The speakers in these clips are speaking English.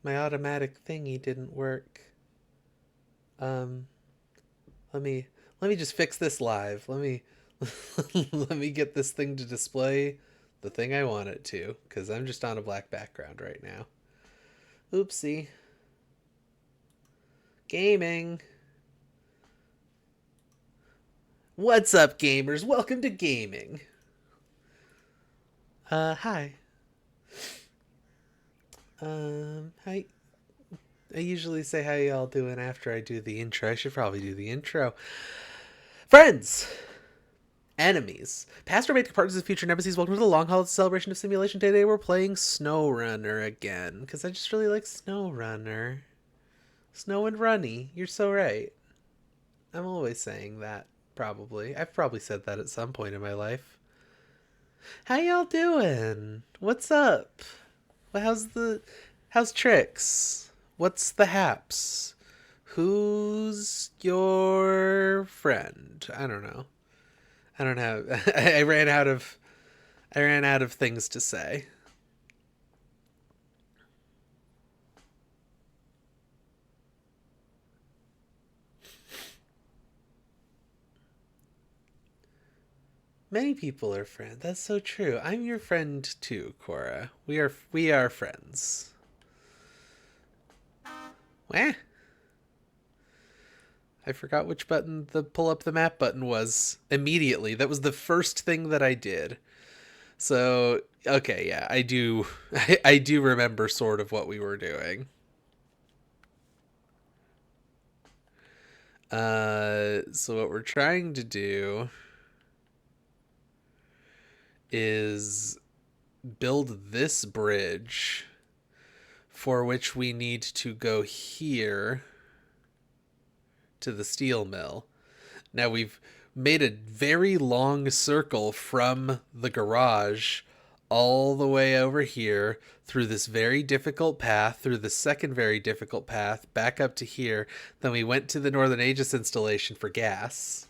My automatic thingy didn't work. Um, let me just fix this live. Let me let me get this thing to display the thing I want it to, because I'm just on a black background right now. Oopsie. Gaming. What's up, gamers? Welcome to gaming. Hi. Hi. I usually say how y'all doing after I do the intro. I should probably do the intro. Friends! Enemies. Past or made partners of future nemesis, welcome to the long haul celebration of simulation. Today we're playing SnowRunner again, because I just really like SnowRunner. Snow and Runny. You're so right. I'm always saying that, probably. I've probably said that at some point in my life. How y'all doing? What's up? How's Tricks? What's the haps? Who's your friend? I don't know. I don't have. I ran out of things to say. Many people are friends. That's so true. I'm your friend too, Cora. We are friends. Wah. I forgot which button the pull up the map button was immediately. That was the first thing that I did. So, okay, yeah, I do I do remember sort of what we were doing. So what we're trying to do is build this bridge, for which we need to go here to the steel mill. Now we've made a very long circle from the garage all the way over here through this very difficult path, through the second very difficult path, back up to here. Then we went to the Northern Aegis installation for gas.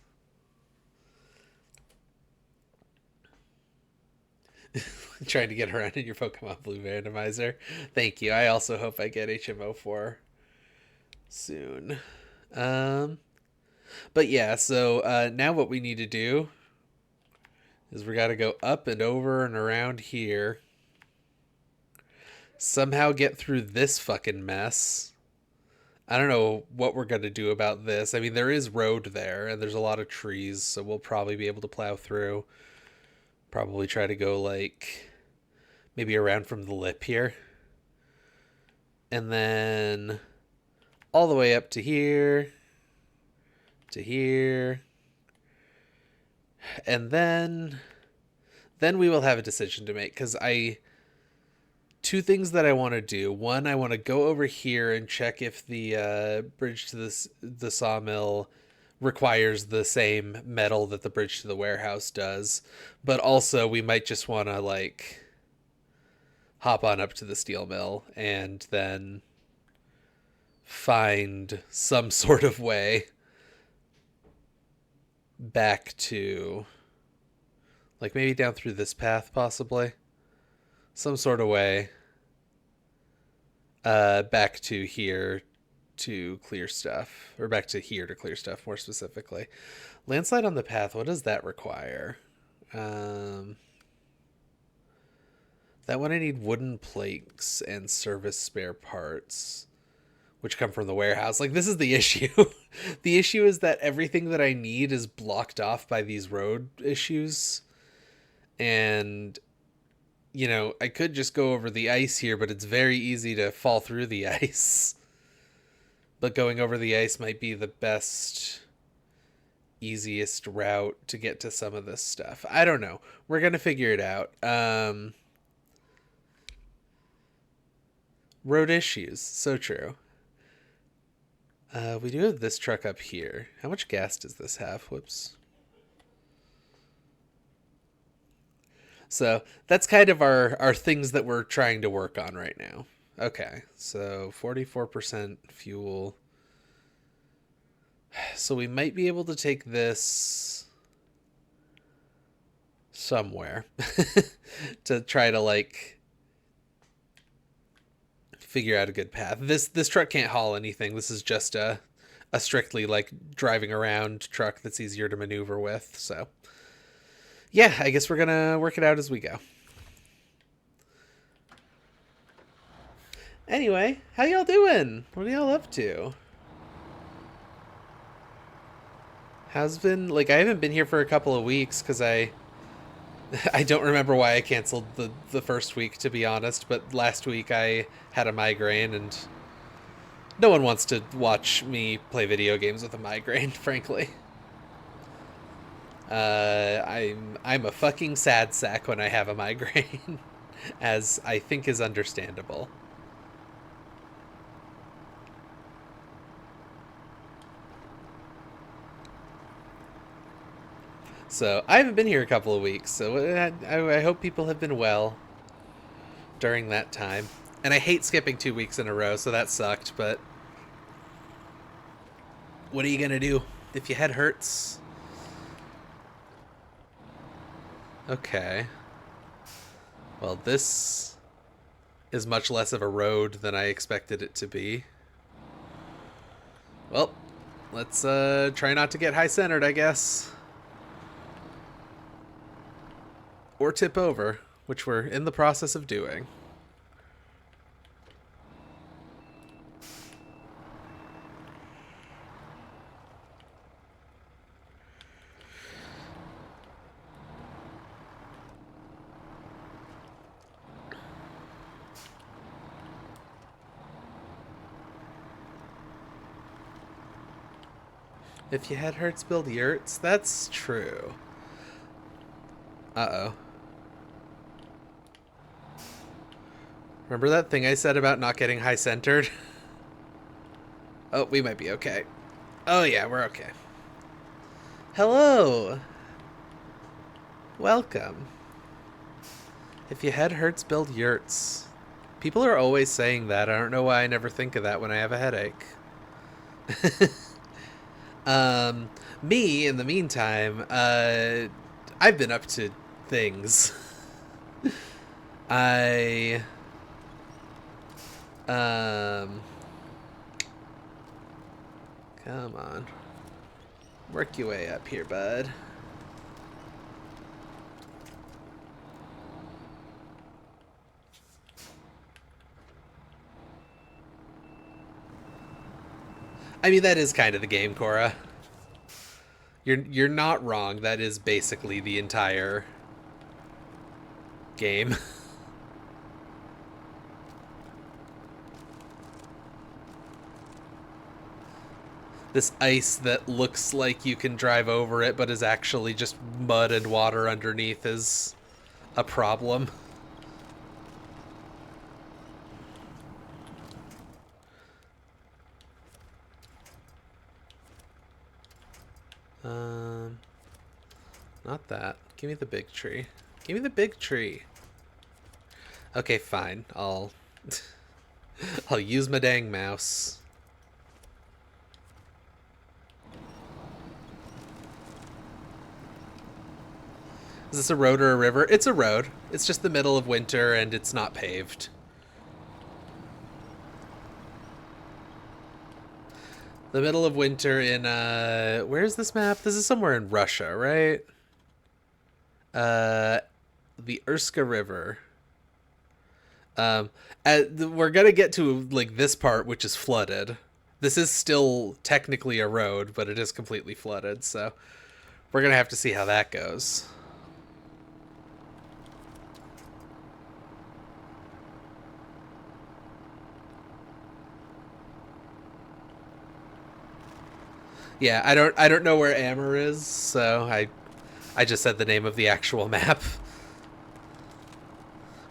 Trying to get around in your Pokemon Blue randomizer. Thank you. I also hope I get HMO4 soon. But yeah, so now what we need to do is we got to go up and over and around here. Somehow get through this fucking mess. I don't know what we're going to do about this. I mean, there is road there, and there's a lot of trees, so we'll probably be able to plow through. Probably try to go, like, maybe around from the lip here. And then all the way up to here. To here. And then we will have a decision to make, because two things that I want to do. One, I want to go over here and check if the bridge to the sawmill requires the same metal that the bridge to the warehouse does. But also, we might just want to, like, hop on up to the steel mill and then find some sort of way back to, like, maybe down through this path, possibly. Some sort of way back to here to clear stuff, or back to here to clear stuff, more specifically. Landslide on the path, what does that require? That one I need wooden planks and service spare parts, which come from the warehouse. Like, this is the issue. The issue is that everything that I need is blocked off by these road issues. And, you know, I could just go over the ice here, but it's very easy to fall through the ice. But going over the ice might be the best, easiest route to get to some of this stuff. I don't know. We're going to figure it out. Road issues. So true. We do have this truck up here. How much gas does this have? Whoops. So that's kind of our things that we're trying to work on right now. Okay, so 44% fuel. So we might be able to take this somewhere to try to, like, figure out a good path. This truck can't haul anything. This is just a strictly, like, driving around truck that's easier to maneuver with. So yeah, I guess we're gonna work it out as we go. Anyway, how y'all doing? What are y'all up to? How's been, like, I haven't been here for a couple of weeks because I don't remember why I canceled the first week, to be honest, but last week I had a migraine, and no one wants to watch me play video games with a migraine, frankly. I'm a fucking sad sack when I have a migraine, as I think is understandable. So I haven't been here a couple of weeks, so I hope people have been well during that time. And I hate skipping 2 weeks in a row, so that sucked, but what are you gonna do if your head hurts? Okay. Well, this is much less of a road than I expected it to be. Well, let's try not to get high-centered, I guess. Or tip over, which we're in the process of doing. If your head hurts, build yurts. That's true. Uh-oh. Remember that thing I said about not getting high-centered? Oh, we might be okay. Oh, yeah, we're okay. Hello! Welcome. If your head hurts, build yurts. People are always saying that. I don't know why I never think of that when I have a headache. um, Me, in the meantime, I've been up to things. I, um, Come on. Work your way up here, bud. I mean, that is kind of the game, Cora. You're not wrong. That is basically the entire game. This ice that looks like you can drive over it, but is actually just mud and water underneath is a problem. Um, Not that. Give me the big tree. Give me the big tree. Okay, fine. I'll use my dang mouse. Is this a road or a river? It's a road. It's just the middle of winter and it's not paved. The middle of winter in where's this map? This is somewhere in Russia, right? Uh the Urska River. Um we're gonna get to like this part which is flooded. This is still technically a road, but it is completely flooded, so we're gonna have to see how that goes. Yeah, I don't know where Amber is, so I just said the name of the actual map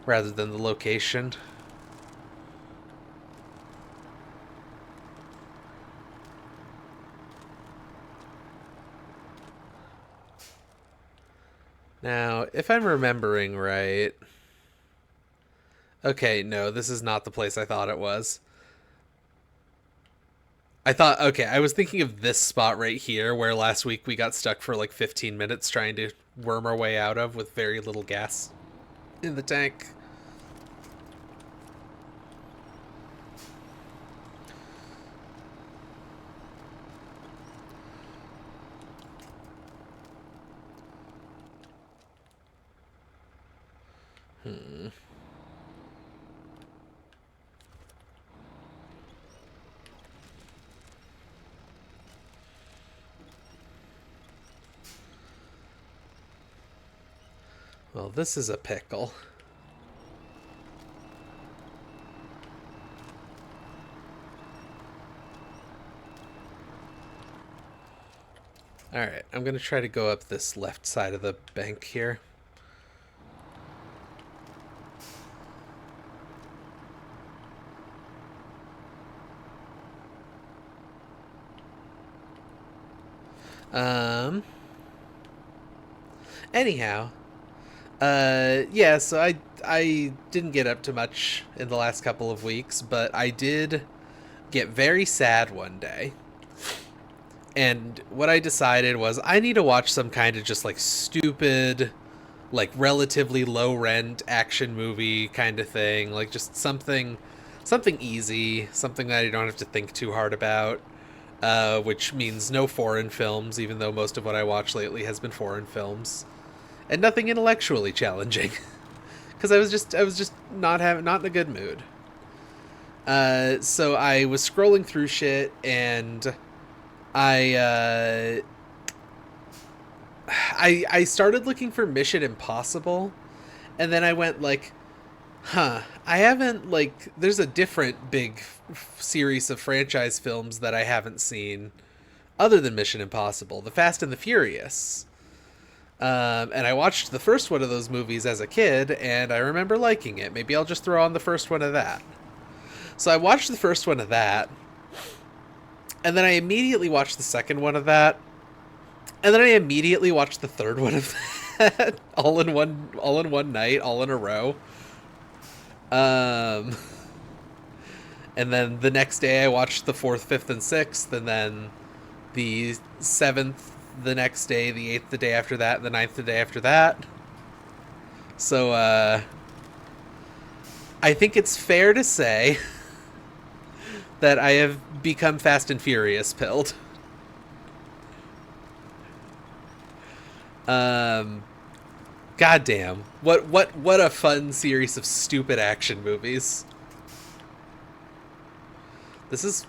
rather than the location. Now, if I'm remembering right... Okay, no, this is not the place I thought it was. I was thinking of this spot right here where last week we got stuck for like 15 minutes trying to worm our way out of with very little gas in the tank. Hmm. Well, this is a pickle. Alright, I'm going to try to go up this left side of the bank here. Anyhow, yeah, so I didn't get up to much in the last couple of weeks, but I did get very sad one day. And what I decided was I need to watch some kind of just like stupid, like relatively low rent action movie kind of thing, like just something easy, something that I don't have to think too hard about. Which means no foreign films, even though most of what I watch lately has been foreign films, and nothing intellectually challenging, because I was just not in a good mood. So I was scrolling through shit, and I I started looking for Mission Impossible, and then I went like, I haven't, there's a different big series of franchise films that I haven't seen other than Mission Impossible, The Fast and the Furious. And I watched the first one of those movies as a kid, and I remember liking it. Maybe I'll just throw on the first one of that. So I watched the first one of that, and then I immediately watched the second one of that, and then I immediately watched the third one of that, all in one night, all in a row. And then the next day I watched the fourth, fifth, and sixth, and then the seventh the next day, the eighth the day after that, and the ninth the day after that. So I think it's fair to say that I have become Fast and Furious pilled. Goddamn. What a fun series of stupid action movies. This is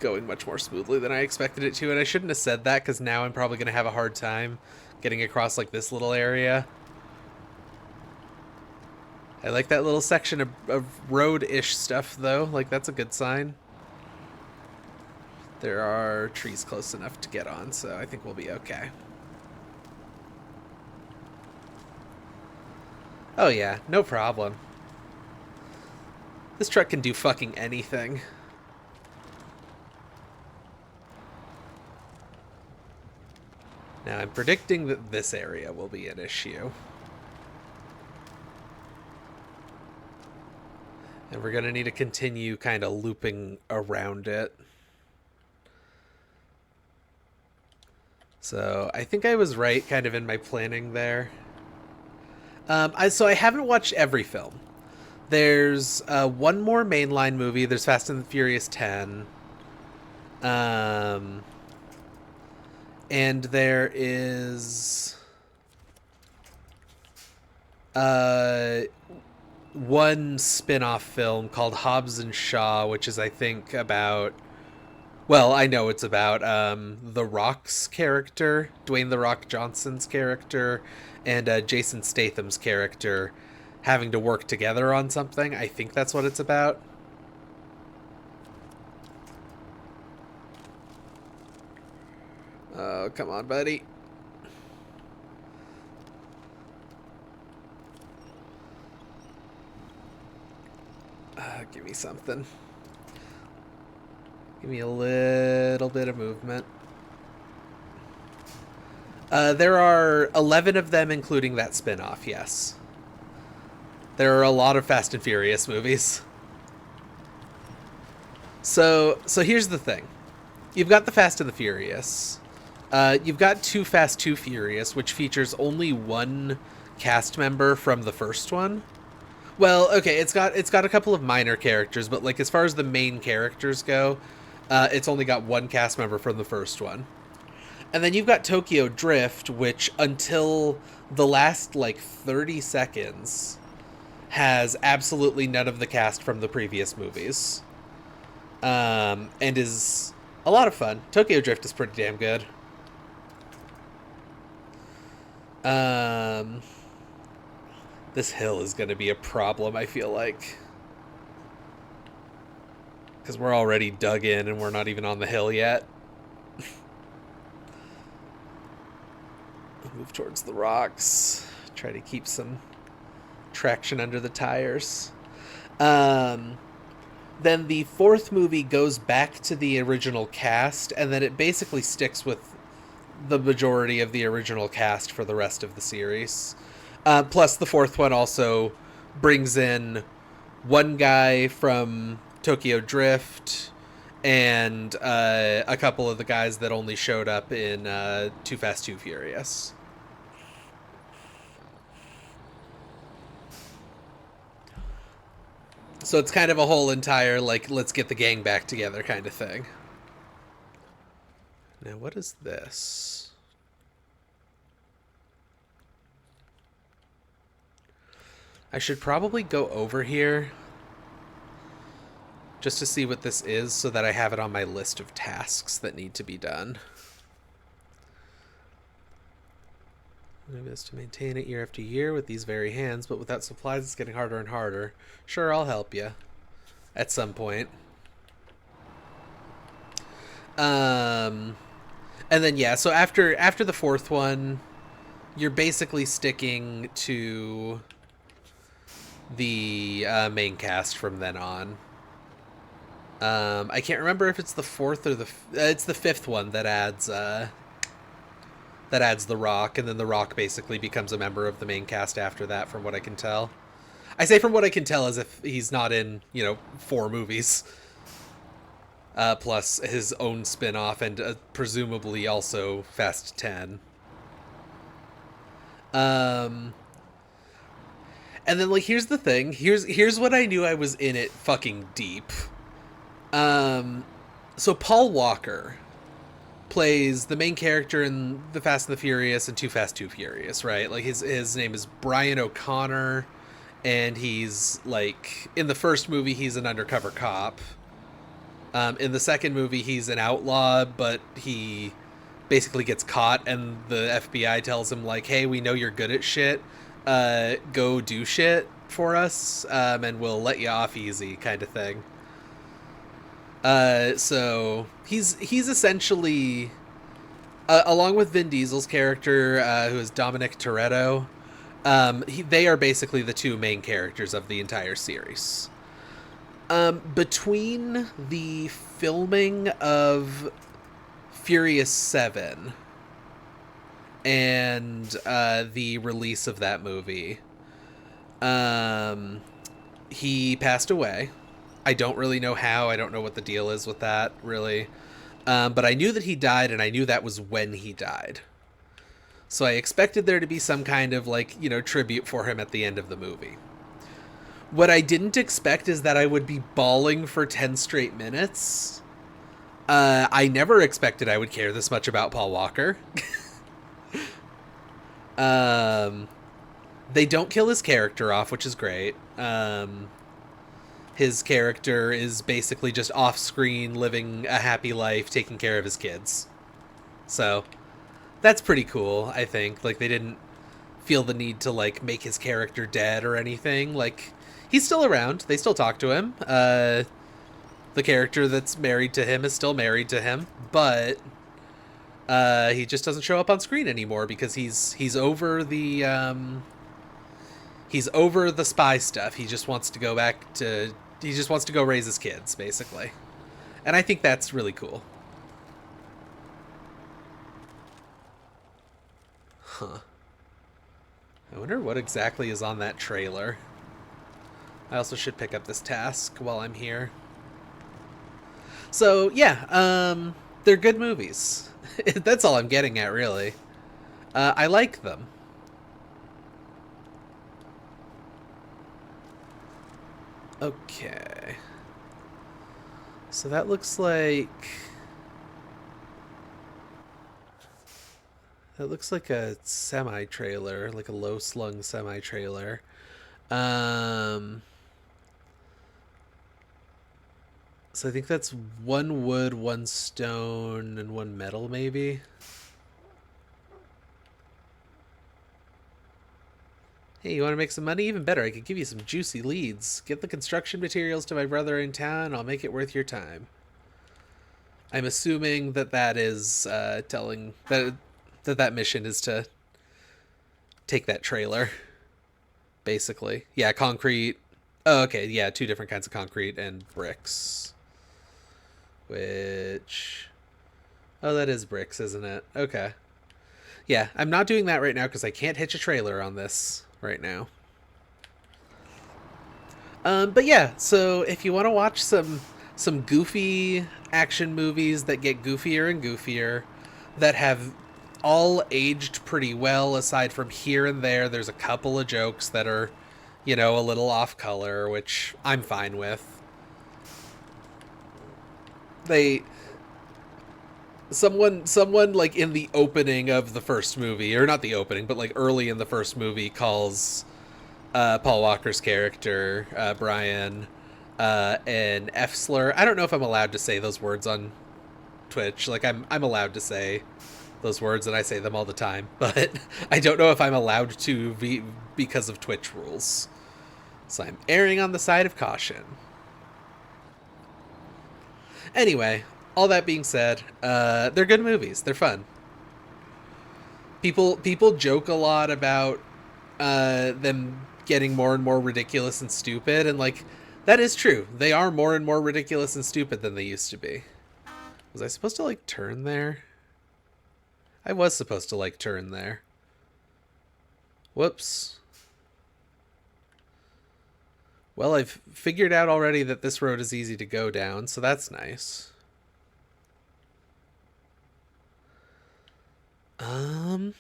going much more smoothly than I expected it to, and I shouldn't have said that, because now I'm probably going to have a hard time getting across, like, this little area. I like that little section of road-ish stuff, though. Like, that's a good sign. There are trees close enough to get on, so I think we'll be okay. Oh yeah, no problem. This truck can do fucking anything. Now I'm predicting that this area will be an issue. And we're gonna need to continue kind of looping around it. So I think I was right kind of in my planning there. So I haven't watched every film. There's one more mainline movie. There's Fast and the Furious 10. And there is one spin-off film called Hobbs and Shaw, which is, I think, about... Well, I know it's about The Rock's character, Dwayne The Rock Johnson's character, and Jason Statham's character having to work together on something. I think that's what it's about. Oh, come on, buddy. Give me something. Give me a little bit of movement. There are 11 of them, including that spin-off, yes. There are a lot of Fast and Furious movies. So here's the thing. You've got the Fast and the Furious. You've got Too Fast, Too Furious, which features only one cast member from the first one. Well, okay, it's got a couple of minor characters, but like as far as the main characters go, it's only got one cast member from the first one. And then you've got Tokyo Drift, which until the last like 30 seconds has absolutely none of the cast from the previous movies. And is a lot of fun. Tokyo Drift is pretty damn good. This hill is going to be a problem, I feel like. Because we're already dug in and we're not even on the hill yet. I'll move towards the rocks. Try to keep some traction under the tires. Then the fourth movie goes back to the original cast, and then it basically sticks with the majority of the original cast for the rest of the series. Plus, the fourth one also brings in one guy from Tokyo Drift and a couple of the guys that only showed up in Too Fast, Too Furious. So it's kind of a whole entire, like, let's get the gang back together kind of thing. Now, what is this? I should probably go over here just to see what this is so that I have it on my list of tasks that need to be done. Maybe it's to maintain it year after year with these very hands, but without supplies it's getting harder and harder. Sure, I'll help you. At some point. And then yeah, so after the fourth one, you're basically sticking to the main cast from then on. I can't remember if it's the fourth or it's the fifth one that adds the Rock, and then the Rock basically becomes a member of the main cast after that, from what I can tell. I say from what I can tell as if he's not in, 4 movies. Plus his own spin-off and presumably also Fast 10. And then like here's the thing. Here's what I knew I was in it fucking deep. So Paul Walker plays the main character in The Fast and the Furious and Too Fast, Too Furious, right? Like his name is Brian O'Connor, and he's like in the first movie he's an undercover cop. In the second movie he's an outlaw, but he basically gets caught, and the FBI tells him like, "Hey, we know you're good at shit. Go do shit for us, and we'll let you off easy," kind of thing. So he's essentially, along with Vin Diesel's character, who is Dominic Toretto, they are basically the two main characters of the entire series. Between the filming of Furious 7 and the release of that movie, he passed away. I don't really know how. I don't know what the deal is with that, really. But I knew that he died, and I knew that was when he died. So I expected there to be some kind of, like, tribute for him at the end of the movie. What I didn't expect is that I would be bawling for 10 straight minutes. I never expected I would care this much about Paul Walker. They don't kill his character off, which is great. His character is basically just off-screen, living a happy life, taking care of his kids. So, that's pretty cool, I think. Like, they didn't feel the need to, like, make his character dead or anything. Like, he's still around. They still talk to him. The character that's married to him is still married to him, but he just doesn't show up on screen anymore because he's over the spy stuff. He just wants to go raise his kids, basically. And I think that's really cool. Huh. I wonder what exactly is on that trailer. I also should pick up this task while I'm here. So, yeah, they're good movies. That's all I'm getting at, really. I like them. Okay. So that looks like... That looks like a semi-trailer, like a low-slung semi-trailer. So I think that's 1 wood, 1 stone, and 1 metal, maybe? Hey, you want to make some money? Even better, I could give you some juicy leads. Get the construction materials to my brother in town, I'll make it worth your time. I'm assuming that is telling... That mission is to take that trailer, basically. Yeah, concrete. Oh, okay, yeah, 2 different kinds of concrete and bricks. Which... Oh, that is bricks, isn't it? Okay. Yeah, I'm not doing that right now because I can't hitch a trailer on this right now. But yeah, so if you want to watch some goofy action movies that get goofier and goofier, that have all aged pretty well, aside from here and there's a couple of jokes that are, a little off color, which I'm fine with. Someone like in the opening of the first movie, or not the opening, but like early in the first movie, calls Paul Walker's character, Brian, an F slur. I don't know if I'm allowed to say those words on Twitch. Like, I'm allowed to say those words, and I say them all the time, but I don't know if I'm allowed to because of Twitch rules. So I'm erring on the side of caution. Anyway, all that being said, they're good movies. They're fun. People joke a lot about them getting more and more ridiculous and stupid, and like that is true. They are more and more ridiculous and stupid than they used to be. Was I supposed to like turn there? I was supposed to like turn there. Whoops. Well, I've figured out already that this road is easy to go down, so that's nice. Um,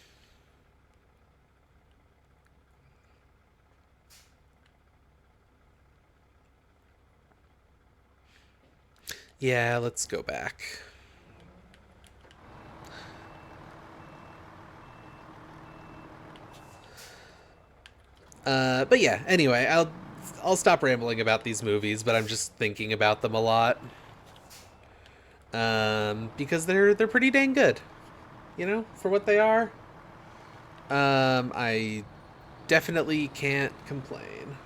yeah, let's go back. But yeah, anyway, I'll stop rambling about these movies, but I'm just thinking about them a lot. Because they're pretty dang good, you know, for what they are. I definitely can't complain.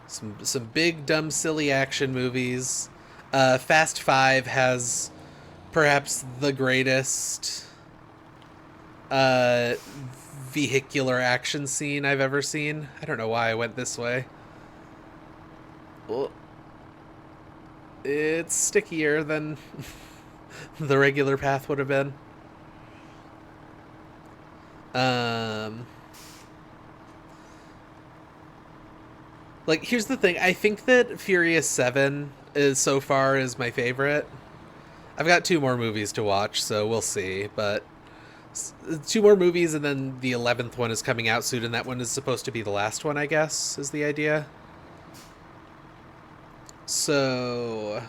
Some big dumb silly action movies. Fast Five has perhaps the greatest uh, vehicular action scene I've ever seen. I don't know why I went this way. Well, it's stickier than the regular path would have been. Um, like here's the thing. I think that Furious 7 is so far is my favorite. I've got two more movies to watch, so we'll see. But two more movies, and then the 11th one is coming out soon, and that one is supposed to be the last one, I guess, is the idea. So,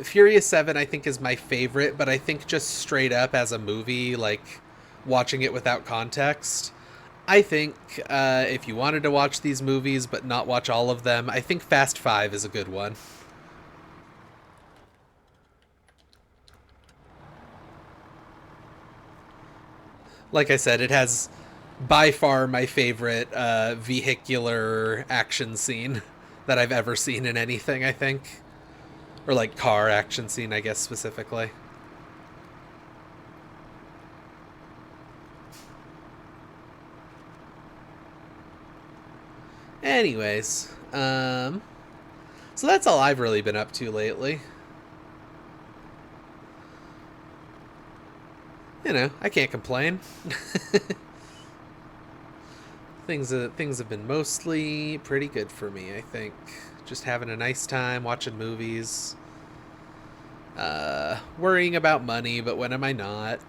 Furious 7, I think, is my favorite, but I think just straight up as a movie, like watching it without context, I think if you wanted to watch these movies but not watch all of them, I think Fast 5 is a good one. Like I said, it has by far my favorite vehicular action scene that I've ever seen in anything, I think. Or like car action scene, I guess, specifically. Anyways, so that's all I've really been up to lately. You know, I can't complain. Things have been mostly pretty good for me, I think. Just having a nice time watching movies. Worrying about money, but when am I not?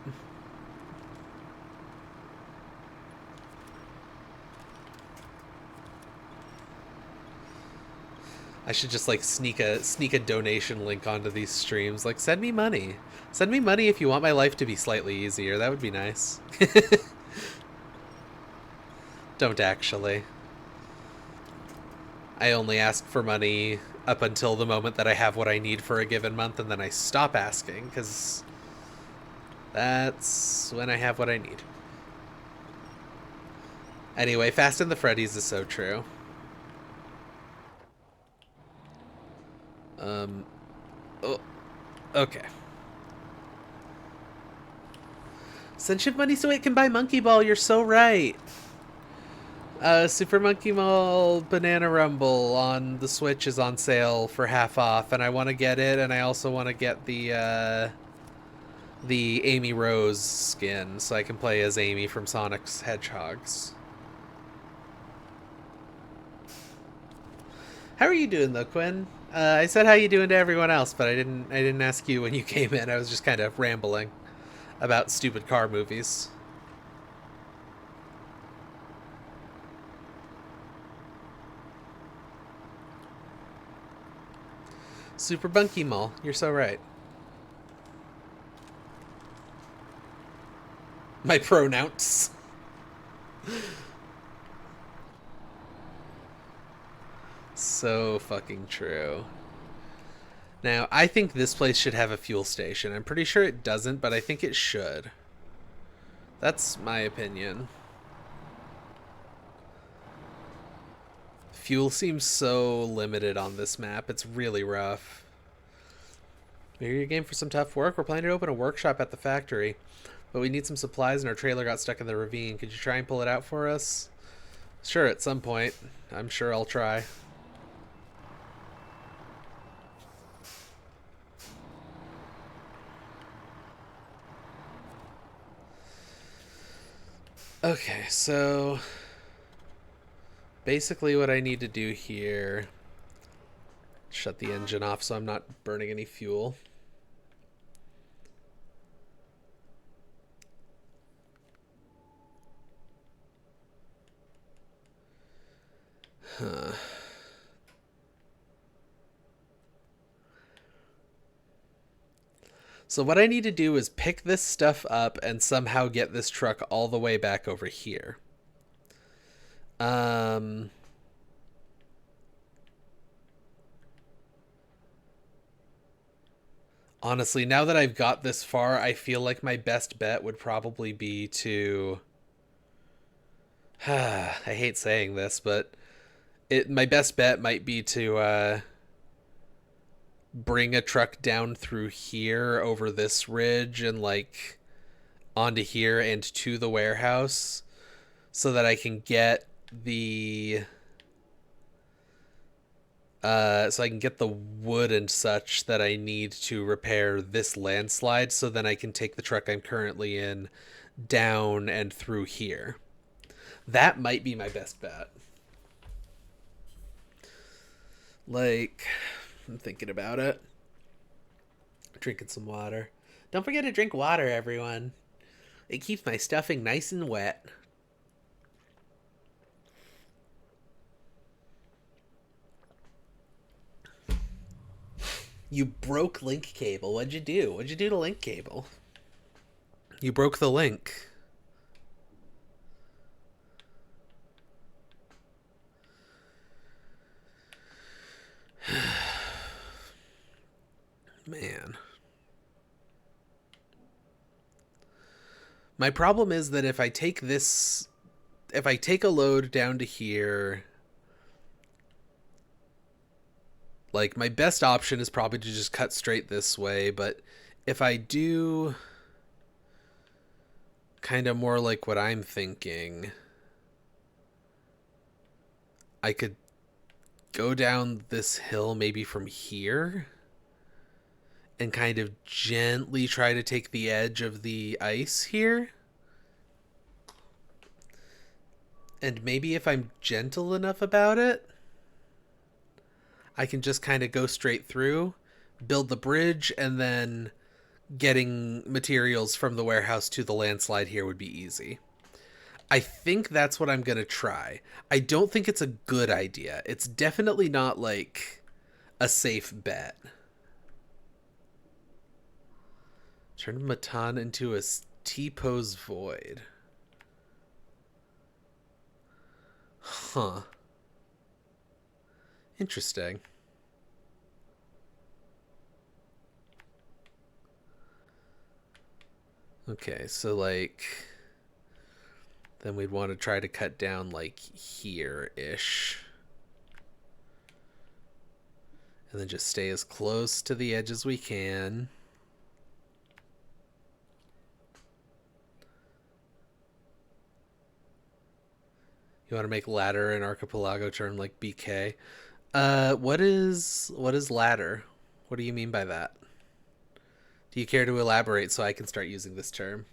I should just like sneak a donation link onto these streams. Like send me money. Send me money if you want my life to be slightly easier. That would be nice. Don't actually. I only ask for money up until the moment that I have what I need for a given month, and then I stop asking, because that's when I have what I need. Anyway, Fast and the Freddy's is so true. Oh, okay. Send ship money so it can buy Monkey Ball, you're so right. Super Monkey Ball Banana Rumble on the Switch is on sale for half off, and I want to get it, and I also want to get the Amy Rose skin, so I can play as Amy from Sonic's Hedgehogs. How are you doing, though, Quinn? I said how you doing to everyone else, but I didn't ask you when you came in. I was just kind of rambling about stupid car movies. Super Bunky Mall. You're so right. My pronouns. So fucking true. Now, I think this place should have a fuel station. I'm pretty sure it doesn't, but I think it should. That's my opinion. Fuel seems so limited on this map. It's really rough. Maybe you're game for some tough work. We're planning to open a workshop at the factory, but we need some supplies and our trailer got stuck in the ravine. Could you try and pull it out for us? Sure, at some point. I'm sure I'll try. Okay, so basically what I need to do here, shut the engine off so I'm not burning any fuel. Huh. So what I need to do is pick this stuff up and somehow get this truck all the way back over here. Honestly, now that I've got this far, I feel like my best bet would probably be to... I hate saying this, but my best bet might be to bring a truck down through here over this ridge and like onto here and to the warehouse so that I can get the wood and such that I need to repair this landslide, so then I can take the truck I'm currently in down and through here. That might be my best bet. Like, I'm thinking about it. Drinking some water. Don't forget to drink water, everyone. It keeps my stuffing nice and wet. You broke link cable. What'd you do? What'd you do to link cable? You broke the link. Man. My problem is that if I take a load down to here, like, my best option is probably to just cut straight this way, but if I do kind of more like what I'm thinking, I could go down this hill maybe from here and kind of gently try to take the edge of the ice here. And maybe if I'm gentle enough about it, I can just kind of go straight through, build the bridge, and then getting materials from the warehouse to the landslide here would be easy. I think that's what I'm going to try. I don't think it's a good idea. It's definitely not like a safe bet. Turn Matan into a T-pose void. Huh. Interesting. Okay, so like... then we'd want to try to cut down like here-ish. And then just stay as close to the edge as we can. You want to make ladder and archipelago term like BK? What is ladder? What do you mean by that? Do you care to elaborate so I can start using this term?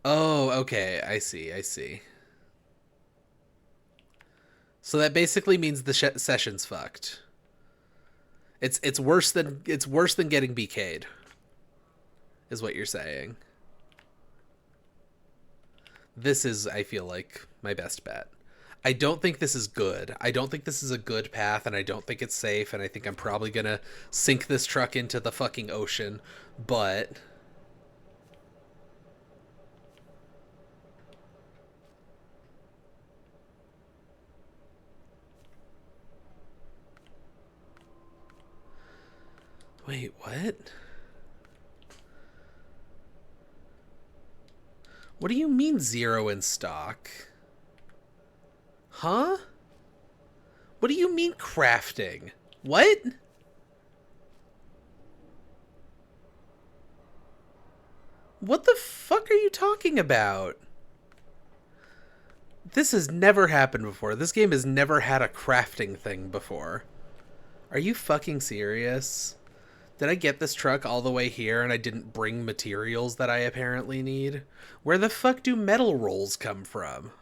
Oh, okay. I see. So that basically means the session's fucked. It's worse than getting BK'd, is what you're saying. This is, I feel like, my best bet. I don't think this is good. I don't think this is a good path, and I don't think it's safe, and I think I'm probably gonna sink this truck into the fucking ocean, but... Wait, what? What do you mean 0 in stock? Huh? What do you mean crafting? What? What the fuck are you talking about? This has never happened before. This game has never had a crafting thing before. Are you fucking serious? Did I get this truck all the way here and I didn't bring materials that I apparently need? Where the fuck do metal rolls come from?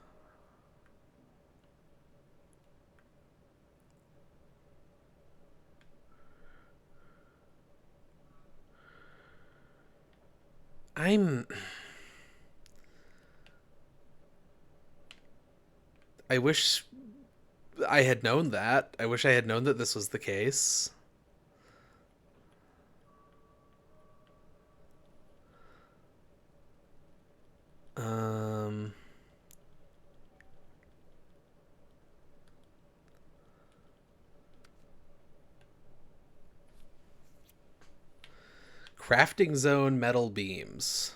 I'm... I wish I had known that. I wish I had known that this was the case. Um... Crafting zone metal beams.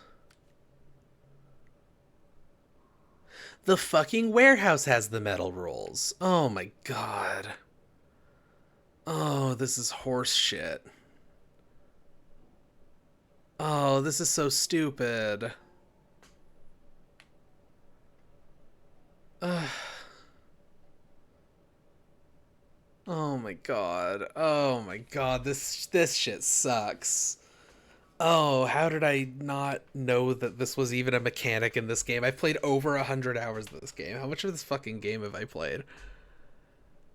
The fucking warehouse has the metal rolls. Oh my god. Oh, this is horse shit. Oh, this is so stupid. Ugh. Oh my god. Oh my god. This shit sucks. Oh, how did I not know that this was even a mechanic in this game? I've played over 100 hours of this game. How much of this fucking game have I played?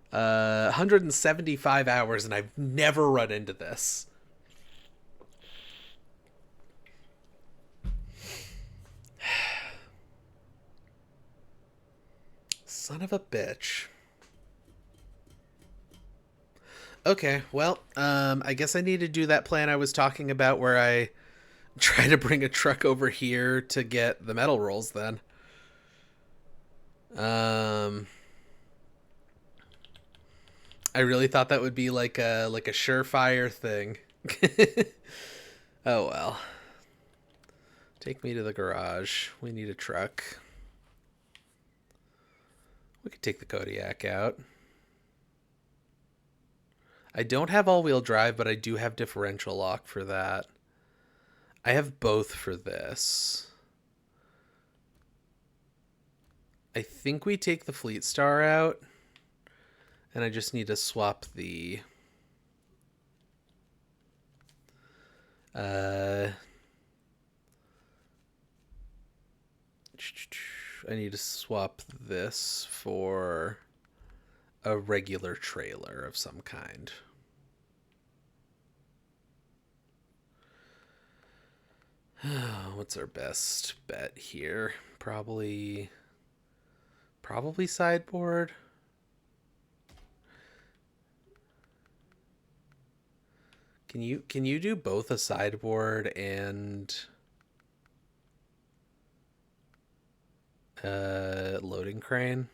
175 hours, and I've never run into this. Son of a bitch. Okay, well, I guess I need to do that plan I was talking about where I try to bring a truck over here to get the metal rolls then. Um, I really thought that would be like a surefire thing. Oh well. Take me to the garage. We need a truck. We could take the Kodiak out. I don't have all-wheel drive, but I do have differential lock for that. I have both for this. I think we take the Fleet Star out, and I just need to swap the... I need to swap this for a regular trailer of some kind. What's our best bet here? Probably sideboard. Can you do both a sideboard and loading crane?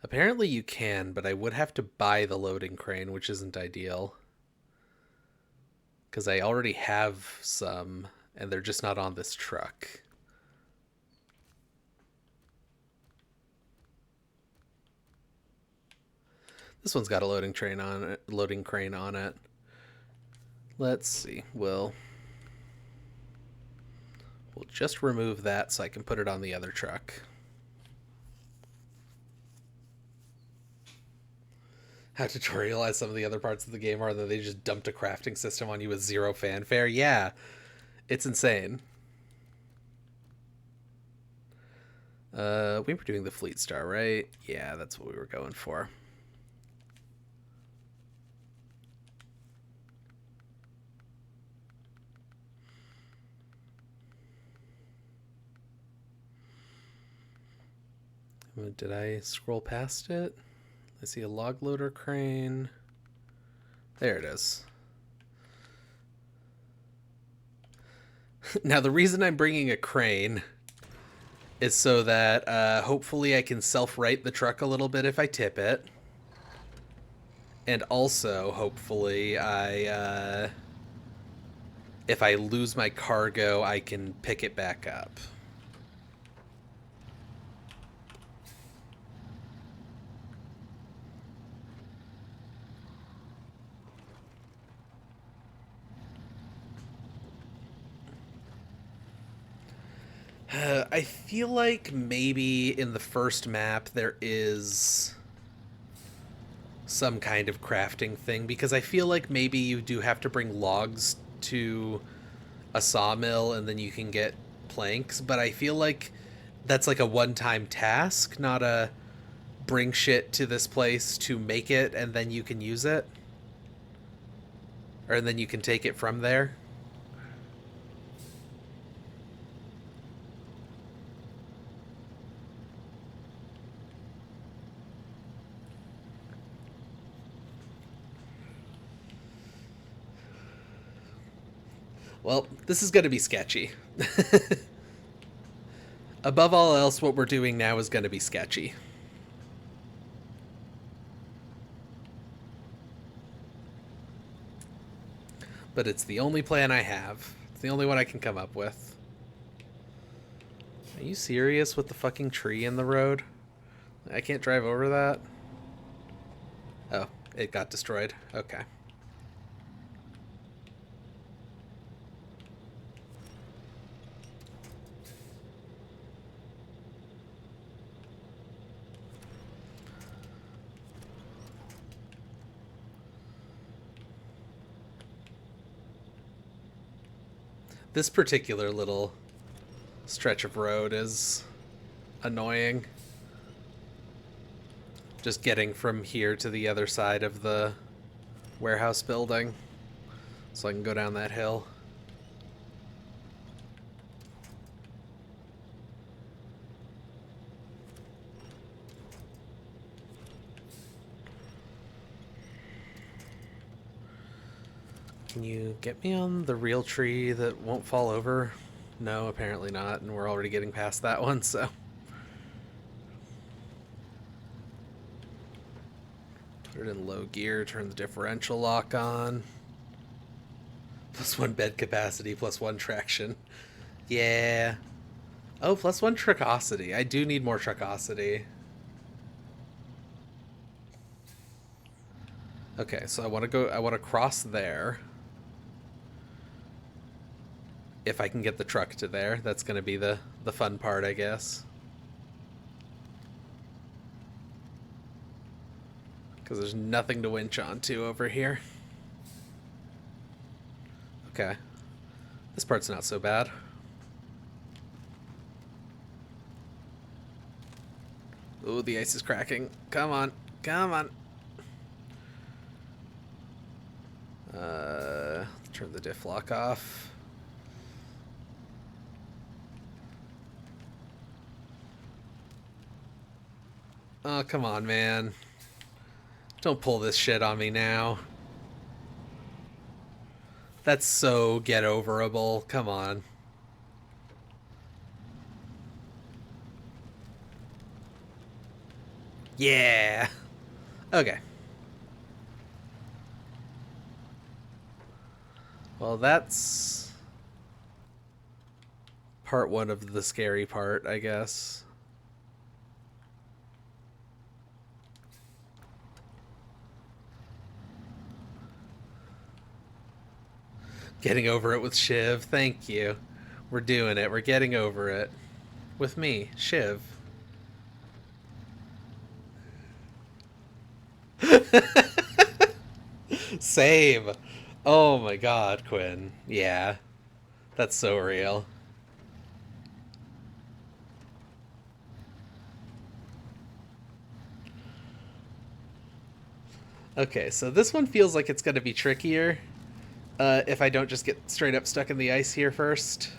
Apparently you can, but I would have to buy the loading crane, which isn't ideal. Because I already have some, and they're just not on this truck. This one's got a loading crane on it. Let's see. We'll just remove that so I can put it on the other truck. How tutorialized some of the other parts of the game are that they just dumped a crafting system on you with zero fanfare. Yeah, it's insane. We were doing the Fleet Star, right? Yeah, that's what we were going for. Did I scroll past it? I see a log loader crane. There it is. Now, the reason I'm bringing a crane is so that hopefully I can self-right the truck a little bit if I tip it. And also, hopefully, if I lose my cargo, I can pick it back up. I feel like maybe in the first map there is some kind of crafting thing, because I feel like maybe you do have to bring logs to a sawmill and then you can get planks, but I feel like that's like a one-time task, not a bring shit to this place to make it and then you can use it. Or and then you can take it from there. Well, this is going to be sketchy. Above all else, what we're doing now is going to be sketchy. But it's the only plan I have. It's the only one I can come up with. Are you serious with the fucking tree in the road? I can't drive over that? Oh, it got destroyed. Okay. This particular little stretch of road is annoying. Just getting from here to the other side of the warehouse building so I can go down that hill. Can you get me on the real tree that won't fall over? No, apparently not, and we're already getting past that one, so... Put it in low gear, turn the differential lock on. +1 bed capacity, +1 traction. Yeah. Oh, +1 truckosity. I do need more truckosity. Okay, so I want to cross there. If I can get the truck to there, that's going to be the fun part, I guess. Because there's nothing to winch onto over here. Okay. This part's not so bad. Ooh, the ice is cracking. Come on. Come on. Turn the diff lock off. Oh, come on, man. Don't pull this shit on me now. That's so get overable. Come on. Yeah. Okay. Well, that's part one of the scary part, I guess. Getting over it with Shiv. Thank you. We're doing it. We're getting over it. With me, Shiv. Same. Oh my god, Quinn. Yeah. That's so real. Okay, so this one feels like it's going to be trickier. If I don't just get straight up stuck in the ice here first.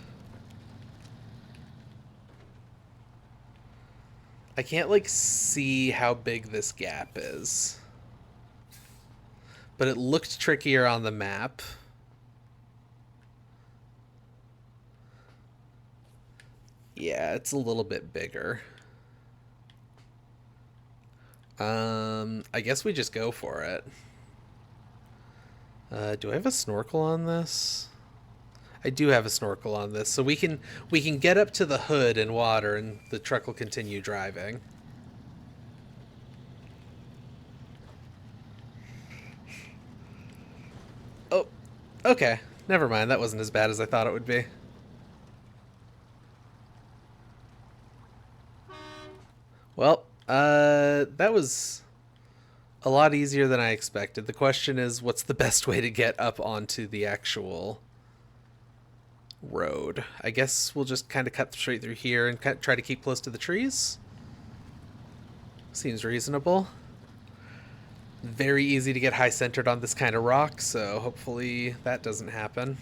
I can't, like, see how big this gap is. But it looked trickier on the map. Yeah, it's a little bit bigger. I guess we just go for it. Do I have a snorkel on this? I do have a snorkel on this, so we can get up to the hood in water, and the truck will continue driving. Oh, okay. Never mind. That wasn't as bad as I thought it would be. Well, that was a lot easier than I expected. The question is, what's the best way to get up onto the actual road? I guess we'll just kind of cut straight through here and try to keep close to the trees. Seems reasonable. Very easy to get high centered on this kind of rock, so hopefully that doesn't happen.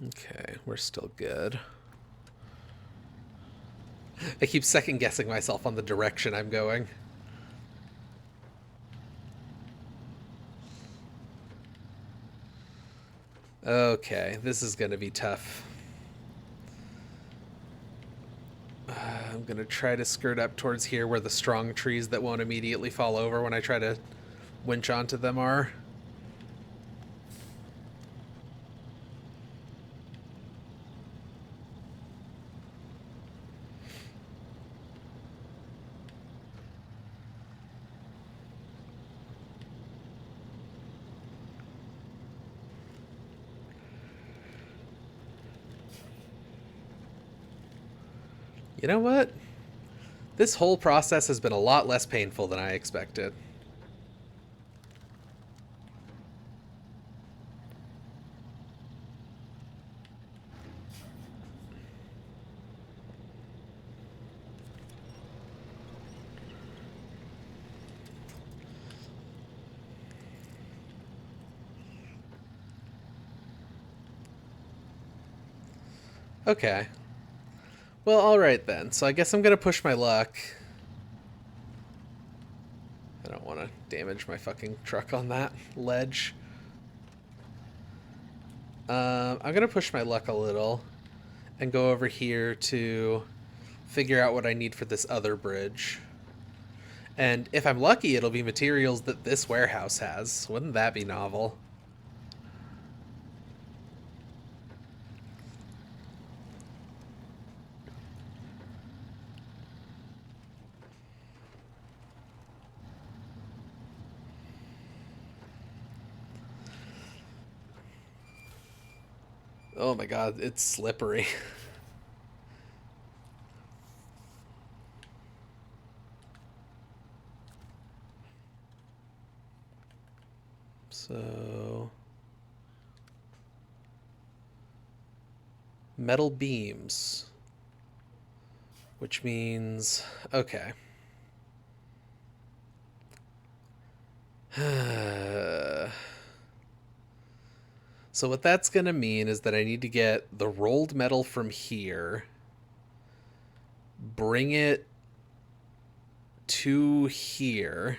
Okay, we're still good. I keep second guessing myself on the direction I'm going. Okay, this is gonna be tough. I'm gonna try to skirt up towards here where the strong trees that won't immediately fall over when I try to winch onto them are. You know what? This whole process has been a lot less painful than I expected. Okay. Well, alright then. So I guess I'm gonna push my luck. I don't want to damage my fucking truck on that ledge. I'm gonna push my luck a little and go over here to figure out what I need for this other bridge. And if I'm lucky, it'll be materials that this warehouse has. Wouldn't that be novel? Oh my god, it's slippery. So... metal beams. Which means... okay. So what that's going to mean is that I need to get the rolled metal from here, bring it to here,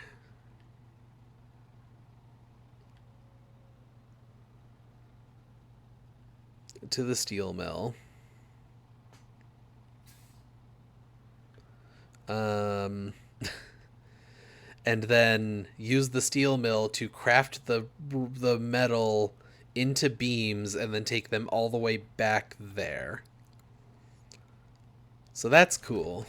to the steel mill. And then use the steel mill to craft the metal into beams and then take them all the way back there. So that's cool.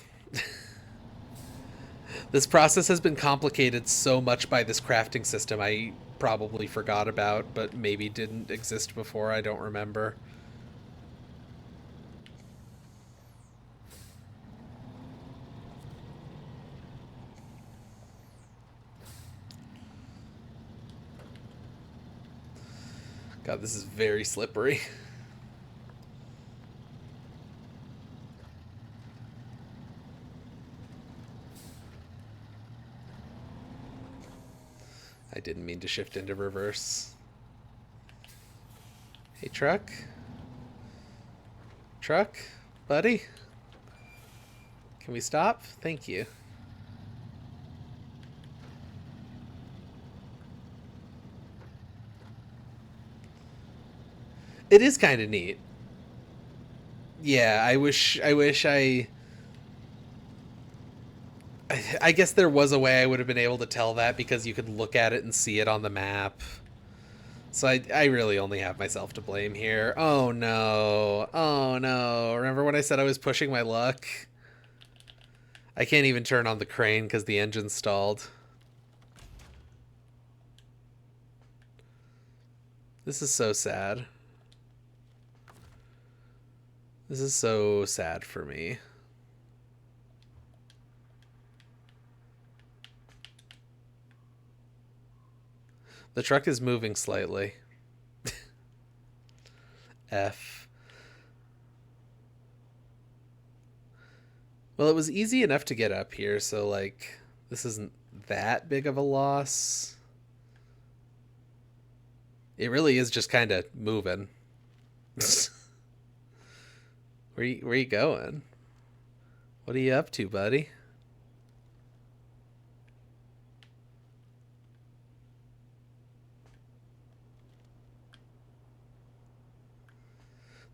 This process has been complicated so much by this crafting system I probably forgot about, but maybe didn't exist before, I don't remember. God, this is very slippery. I didn't mean to shift into reverse. Hey, truck? Truck? Buddy? Can we stop? Thank you. It is kind of neat. Yeah, I guess there was a way I would have been able to tell that because you could look at it and see it on the map. So I really only have myself to blame here. Oh no. Oh no. Remember when I said I was pushing my luck? I can't even turn on the crane because the engine's stalled. This is so sad. This is so sad for me. The truck is moving slightly. F. Well, it was easy enough to get up here, so, like, this isn't that big of a loss. It really is just kind of moving. Where you going? What are you up to, buddy?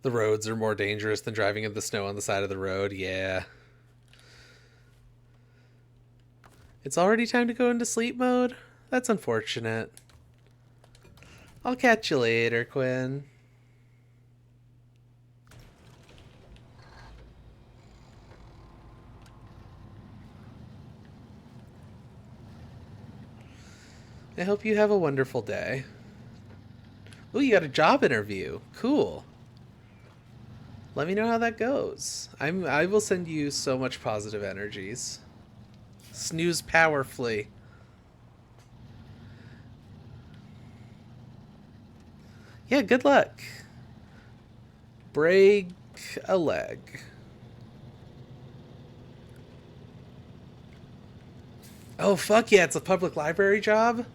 The roads are more dangerous than driving in the snow on the side of the road. Yeah. It's already time to go into sleep mode? That's unfortunate. I'll catch you later, Quinn. I hope you have a wonderful day. Ooh, you got a job interview. Cool. Let me know how that goes. I will send you so much positive energies. Snooze powerfully. Yeah, good luck. Break a leg. Oh, fuck yeah, it's a public library job?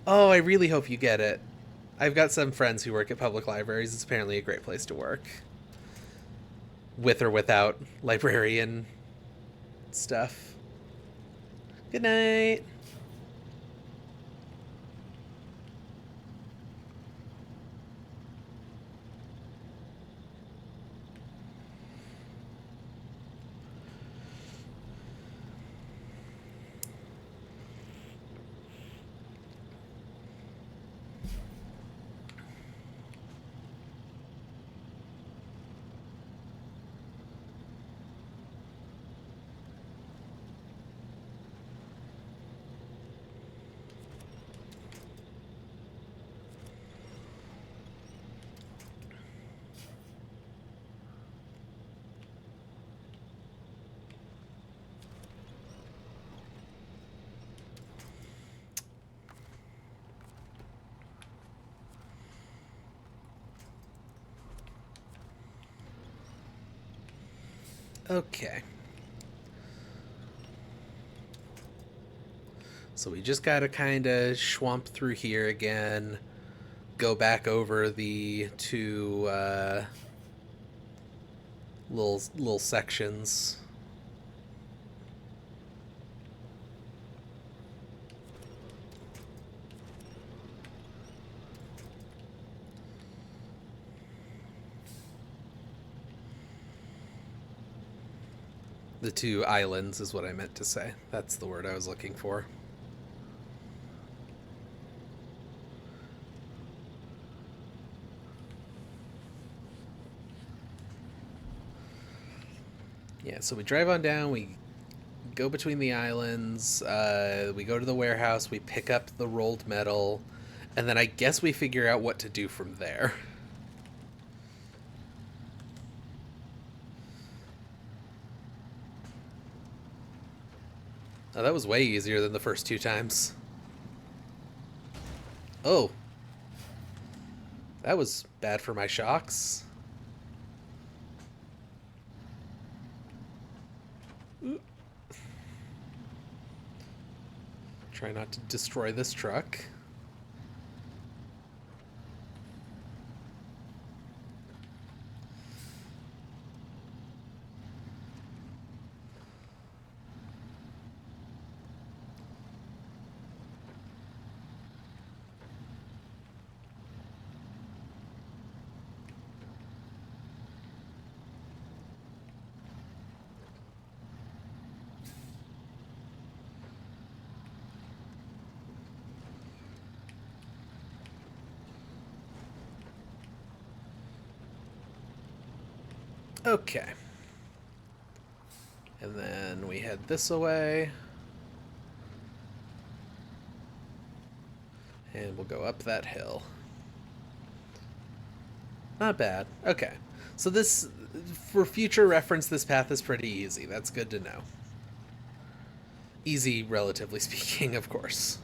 Oh, I really hope you get it. I've got some friends who work at public libraries. It's apparently a great place to work. With or without librarian stuff. Good night. Okay. So we just gotta kind of schwamp through here again. Go back over the two little sections. The two islands is what I meant to say. That's the word I was looking for. Yeah, so we drive on down, we go between the islands, we go to the warehouse, we pick up the rolled metal, and then I guess we figure out what to do from there. Oh, that was way easier than the first two times. Oh. That was bad for my shocks. Try not to destroy this truck. Okay. And then we head this away. And we'll go up that hill. Not bad. Okay. So this, for future reference, this path is pretty easy. That's good to know. Easy, relatively speaking, of course.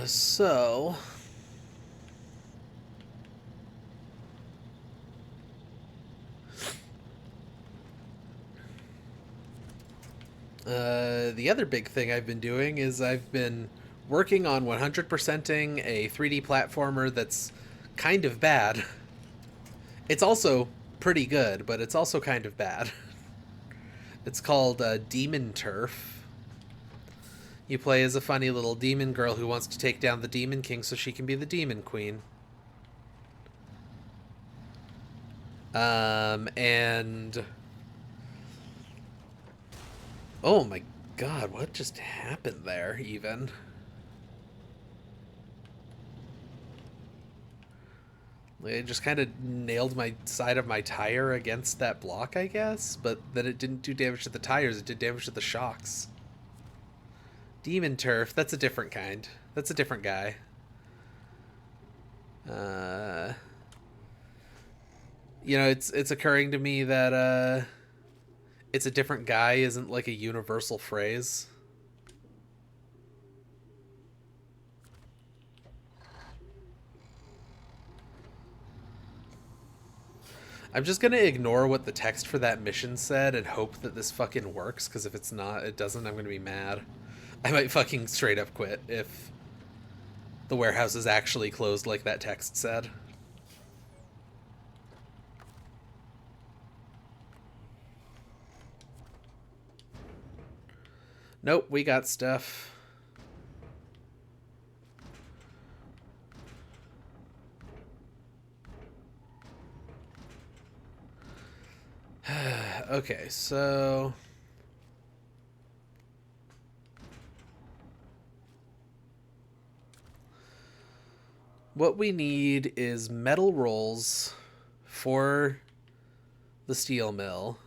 So... the other big thing I've been doing is I've been working on 100%ing a 3D platformer that's kind of bad. It's also pretty good, but it's also kind of bad. It's called Demon Turf. You play as a funny little demon girl who wants to take down the Demon King so she can be the Demon Queen. And... Oh my god, what just happened there, even? It just kind of nailed my side of my tire against that block, I guess, but then it didn't do damage to the tires, it did damage to the shocks. Demon Turf, that's a different kind. That's a different guy. You know, it's occurring to me that it's a different guy isn't like a universal phrase. I'm just gonna ignore what the text for that mission said and hope that this fucking works, because if it's not, it doesn't, I'm gonna be mad. I might fucking straight up quit if the warehouse is actually closed like that text said. Nope, we got stuff. Okay, so... what we need is metal rolls for the steel mill.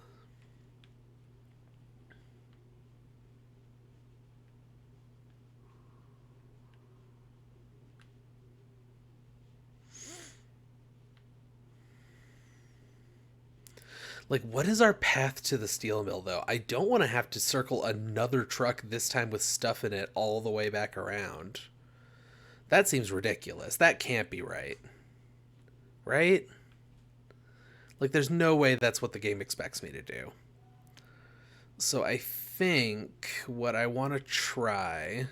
Like, what is our path to the steel mill, though? I don't want to have to circle another truck, this time with stuff in it, all the way back around. That seems ridiculous. That can't be right. Right? Like, there's no way that's what the game expects me to do. So I think what I want to try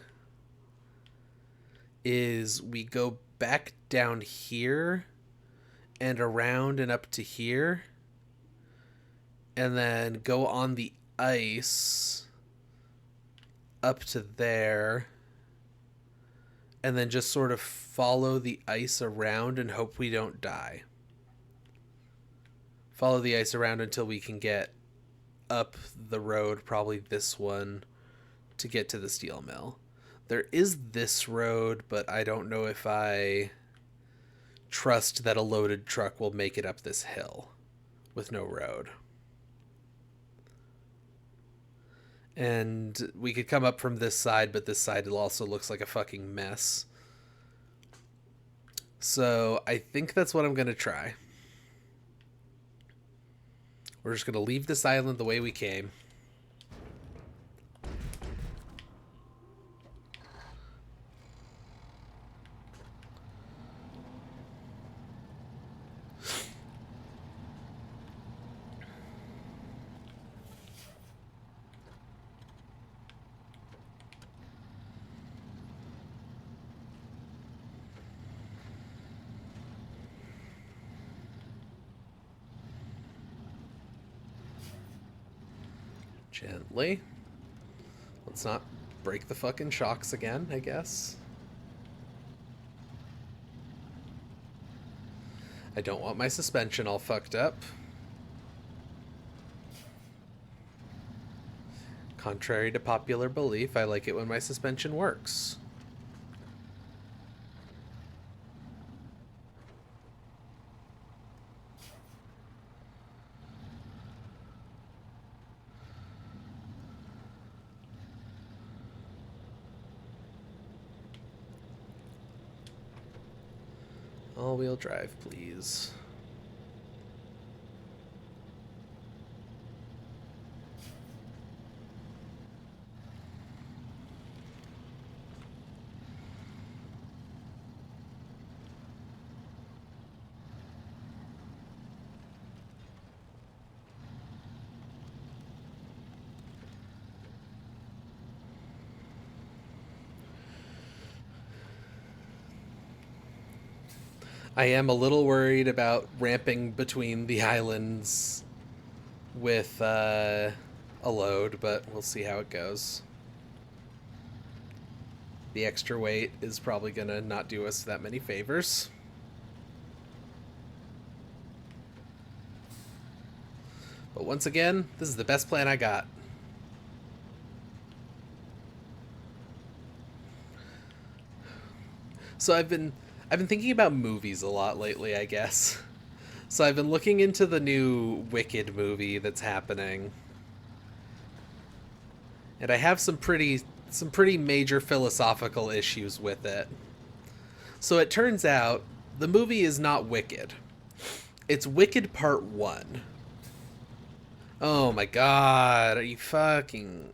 is we go back down here and around and up to here, and then go on the ice up to there, and then just sort of follow the ice around and hope we don't die. Follow the ice around until we can get up the road, probably this one, to get to the steel mill. There is this road, but I don't know if I trust that a loaded truck will make it up this hill with no road. And we could come up from this side, but this side also looks like a fucking mess. So I think that's what I'm going to try. We're just going to leave this island the way we came. Gently. Let's not break the fucking shocks again, I guess. I don't want my suspension all fucked up. Contrary to popular belief, I like it when my suspension works. All-wheel drive, please. I am a little worried about ramping between the islands with a load, but we'll see how it goes. The extra weight is probably gonna not do us that many favors. But once again, this is the best plan I got. So I've been thinking about movies a lot lately, I guess. So I've been looking into the new Wicked movie that's happening. And I have some pretty major philosophical issues with it. So it turns out the movie is not Wicked. It's Wicked Part 1. Oh my god, are you fucking...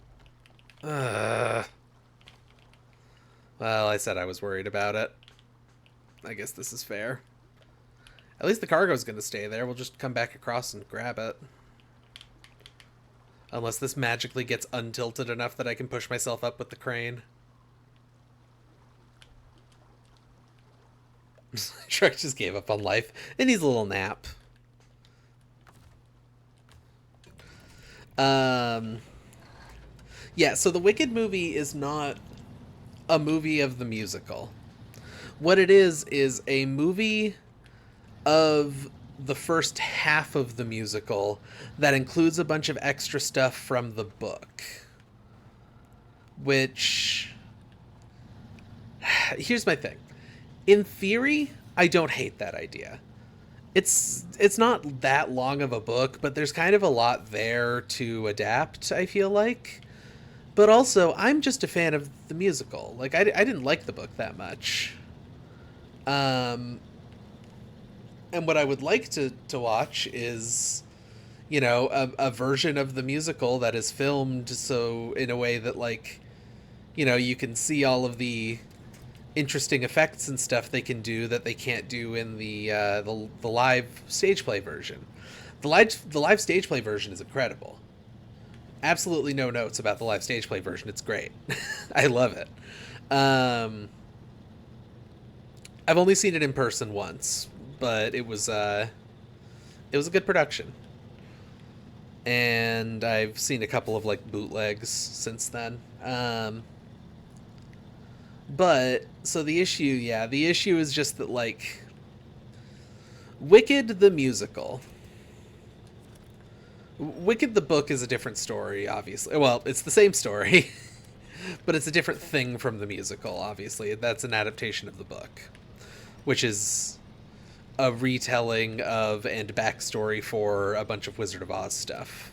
Well, I said I was worried about it. I guess this is fair. At least the cargo's gonna stay there. We'll just come back across and grab it. Unless this magically gets untilted enough that I can push myself up with the crane. Shrek just gave up on life. It needs a little nap. Yeah, so the Wicked movie is not a movie of the musical. What it is a movie of the first half of the musical that includes a bunch of extra stuff from the book. Which... Here's my thing. In theory, I don't hate that idea. It's not that long of a book, but there's kind of a lot there to adapt, I feel like. But also, I'm just a fan of the musical. Like, I didn't like the book that much. And what I would like to watch is, you know, a version of the musical that is filmed so in a way that, like, you know, you can see all of the interesting effects and stuff they can do that they can't do in the live stage play version. The live stage play version is incredible. Absolutely no notes about the live stage play version. It's great. I love it. I've only seen it in person once, but it was a good production. And I've seen a couple of like bootlegs since then. But so the issue is just that, like, Wicked the musical. Wicked the book is a different story, obviously. Well, it's the same story, but it's a different thing from the musical, obviously. That's an adaptation of the book, which is a retelling of and backstory for a bunch of Wizard of Oz stuff,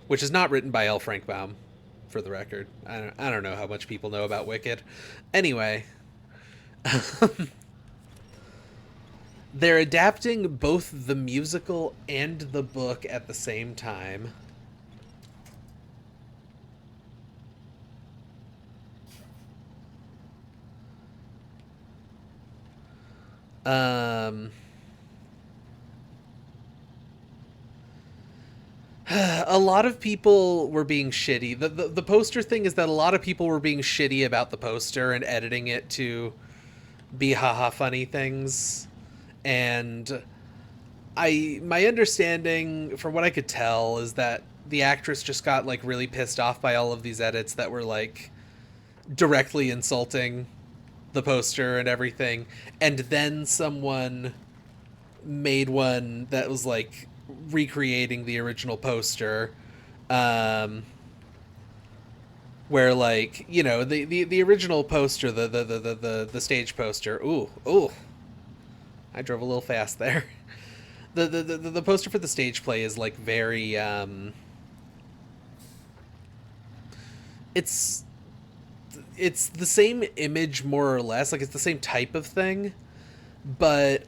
which is not written by L. Frank Baum, for the record. I don't know how much people know about Wicked. Anyway, they're adapting both the musical and the book at the same time. A lot of people were being shitty. The poster thing is that a lot of people were being shitty about the poster and editing it to be haha funny things. And my understanding, from what I could tell, is that the actress just got like really pissed off by all of these edits that were like directly insulting the poster and everything, and then someone made one that was like recreating the original poster, um where like, you know, the original poster, the stage poster. Ooh, I drove a little fast there. The poster for the stage play is like very it's it's the same image more or less, like it's the same type of thing, but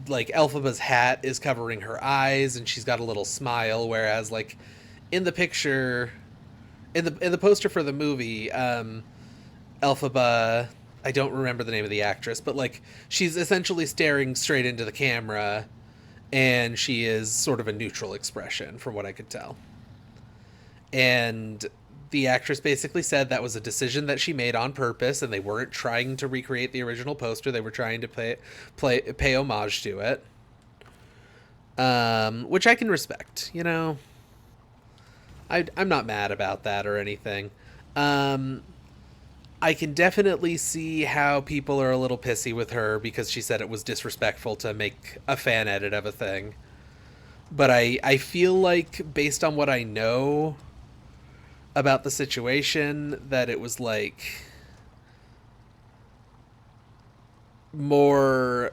like Elphaba's hat is covering her eyes and she's got a little smile, whereas like in the picture, in the poster for the movie, Elphaba, I don't remember the name of the actress, but like she's essentially staring straight into the camera, and she is sort of a neutral expression from what I could tell. And the actress basically said that was a decision that she made on purpose, and they weren't trying to recreate the original poster. They were trying to pay homage to it, which I can respect. You know, I'm not mad about that or anything. Um, I can definitely see how people are a little pissy with her because she said it was disrespectful to make a fan edit of a thing. But I feel like, based on what I know about the situation, that it was like more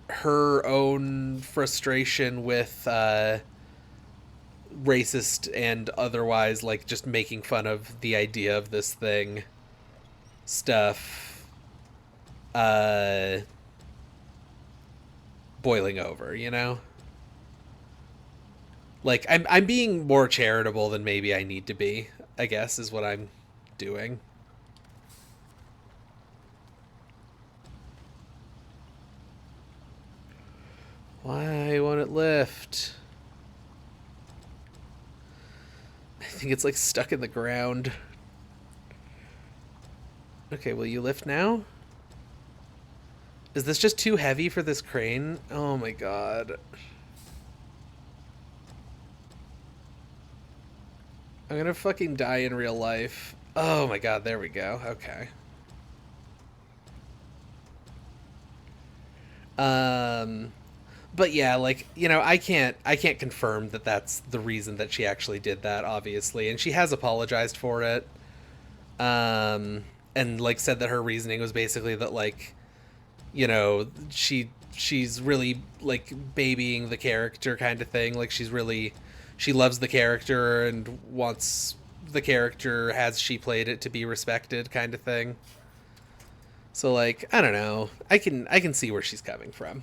her own frustration with racist and otherwise, like, just making fun of the idea of this thing stuff uh boiling over, you know? Like, I'm being more charitable than maybe I need to be, I guess, is what I'm doing. Why won't it lift? I think it's like stuck in the ground. Okay, will you lift now? Is this just too heavy for this crane? Oh my god. I'm gonna fucking die in real life. Oh my god, there we go. Okay. Um but yeah, like, you know, I can't confirm that that's the reason that she actually did that, obviously, and she has apologized for it. Um and like said that her reasoning was basically that, like, you know, she's really like babying the character kind of thing. Like, she loves the character and wants the character as she played it to be respected kind of thing. So like, I don't know. I can see where she's coming from.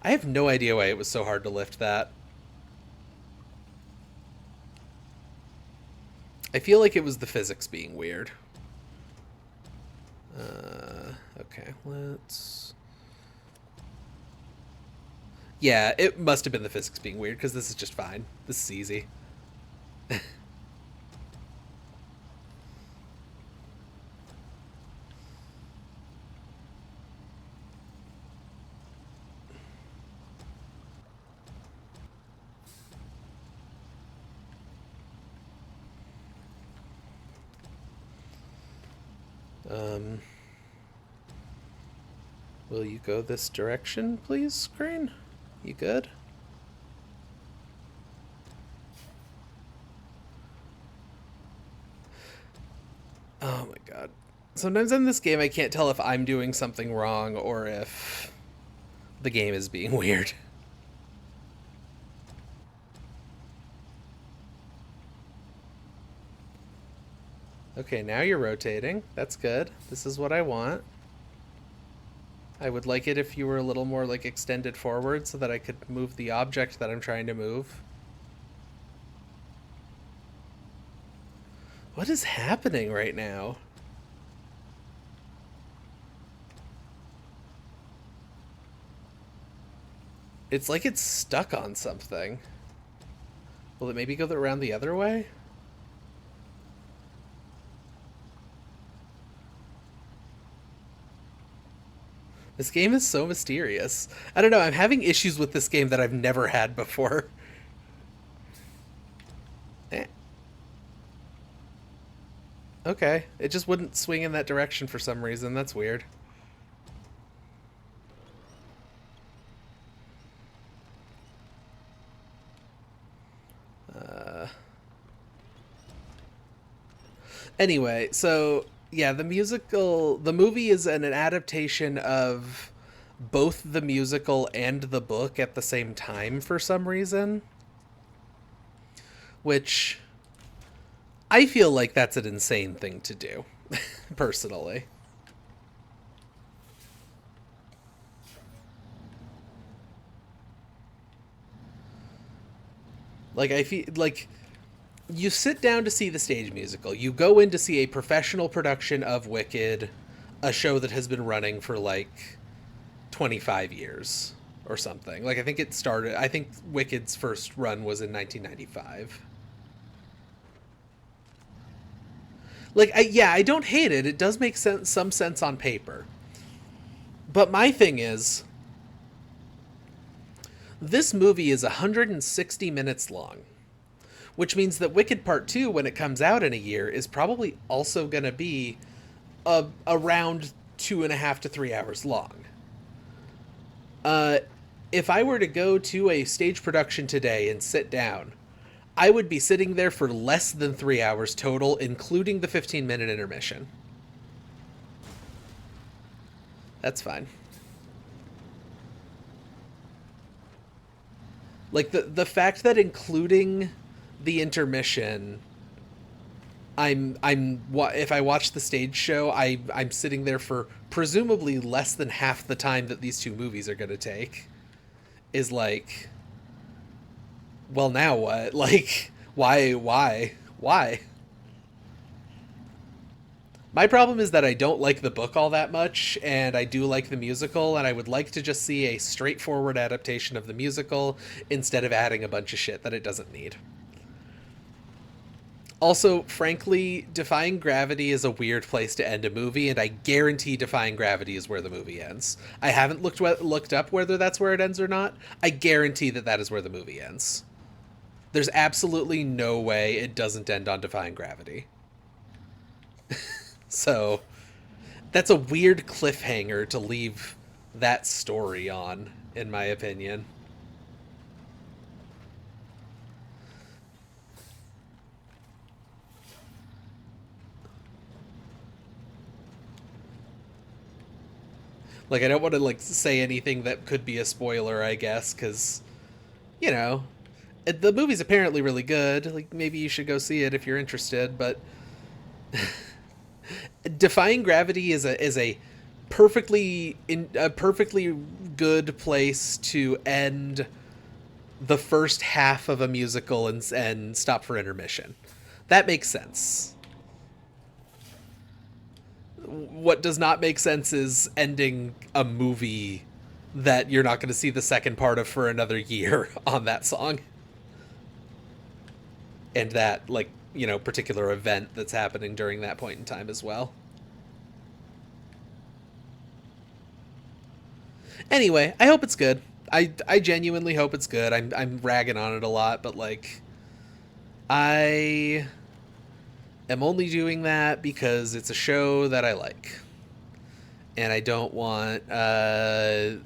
I have no idea why it was so hard to lift that. I feel like it was the physics being weird. Okay, let's... Yeah, it must have been the physics being weird, because this is just fine. This is easy. Um, will you go this direction, please, screen? You good? Oh my god. Sometimes in this game I can't tell if I'm doing something wrong or if the game is being weird. Okay, now you're rotating. That's good. This is what I want. I would like it if you were a little more like extended forward so that I could move the object that I'm trying to move. What is happening right now? It's like it's stuck on something. Will it maybe go around the other way? This game is so mysterious. I don't know, I'm having issues with this game that I've never had before. Okay. It just wouldn't swing in that direction for some reason. That's weird. Uh, anyway, so yeah, the movie is an adaptation of both the musical and the book at the same time for some reason, which I feel like that's an insane thing to do, personally. Like I feel like you sit down to see the stage musical. You go in to see a professional production of Wicked, a show that has been running for like 25 years or something. Like I think Wicked's first run was in 1995. Like yeah, I don't hate it. It does make some sense on paper. But my thing is this movie is 160 minutes long, which means that Wicked Part 2 when it comes out in a year is probably also going to be around 2.5 to 3 hours long. Uh, if I were to go to a stage production today and sit down, I would be sitting there for less than 3 hours total, including the 15-minute intermission. That's fine. Like the fact that including the intermission, I'm if I watch the stage show, I'm sitting there for presumably less than half the time that these two movies are going to take. Is like, well, now what? Like, why? My problem is that I don't like the book all that much, and I do like the musical, and I would like to just see a straightforward adaptation of the musical instead of adding a bunch of shit that it doesn't need. Also, frankly, Defying Gravity is a weird place to end a movie, and I guarantee Defying Gravity is where the movie ends. I haven't looked up whether that's where it ends or not. I guarantee that that is where the movie ends. There's absolutely no way it doesn't end on Defying Gravity. So, that's a weird cliffhanger to leave that story on, in my opinion. Like, I don't want to like say anything that could be a spoiler, I guess, because you know, the movie's apparently really good. Like, maybe you should go see it if you're interested. But Defying Gravity is a perfectly good place to end the first half of a musical and stop for intermission. That makes sense. What does not make sense is ending a movie that you're not going to see the second part of for another year on that song and that like particular event that's happening during that point in time as well. Anyway, I hope it's good. I genuinely hope it's good. I'm ragging on it a lot, but like I am only doing that because it's a show that I like, and I don't want the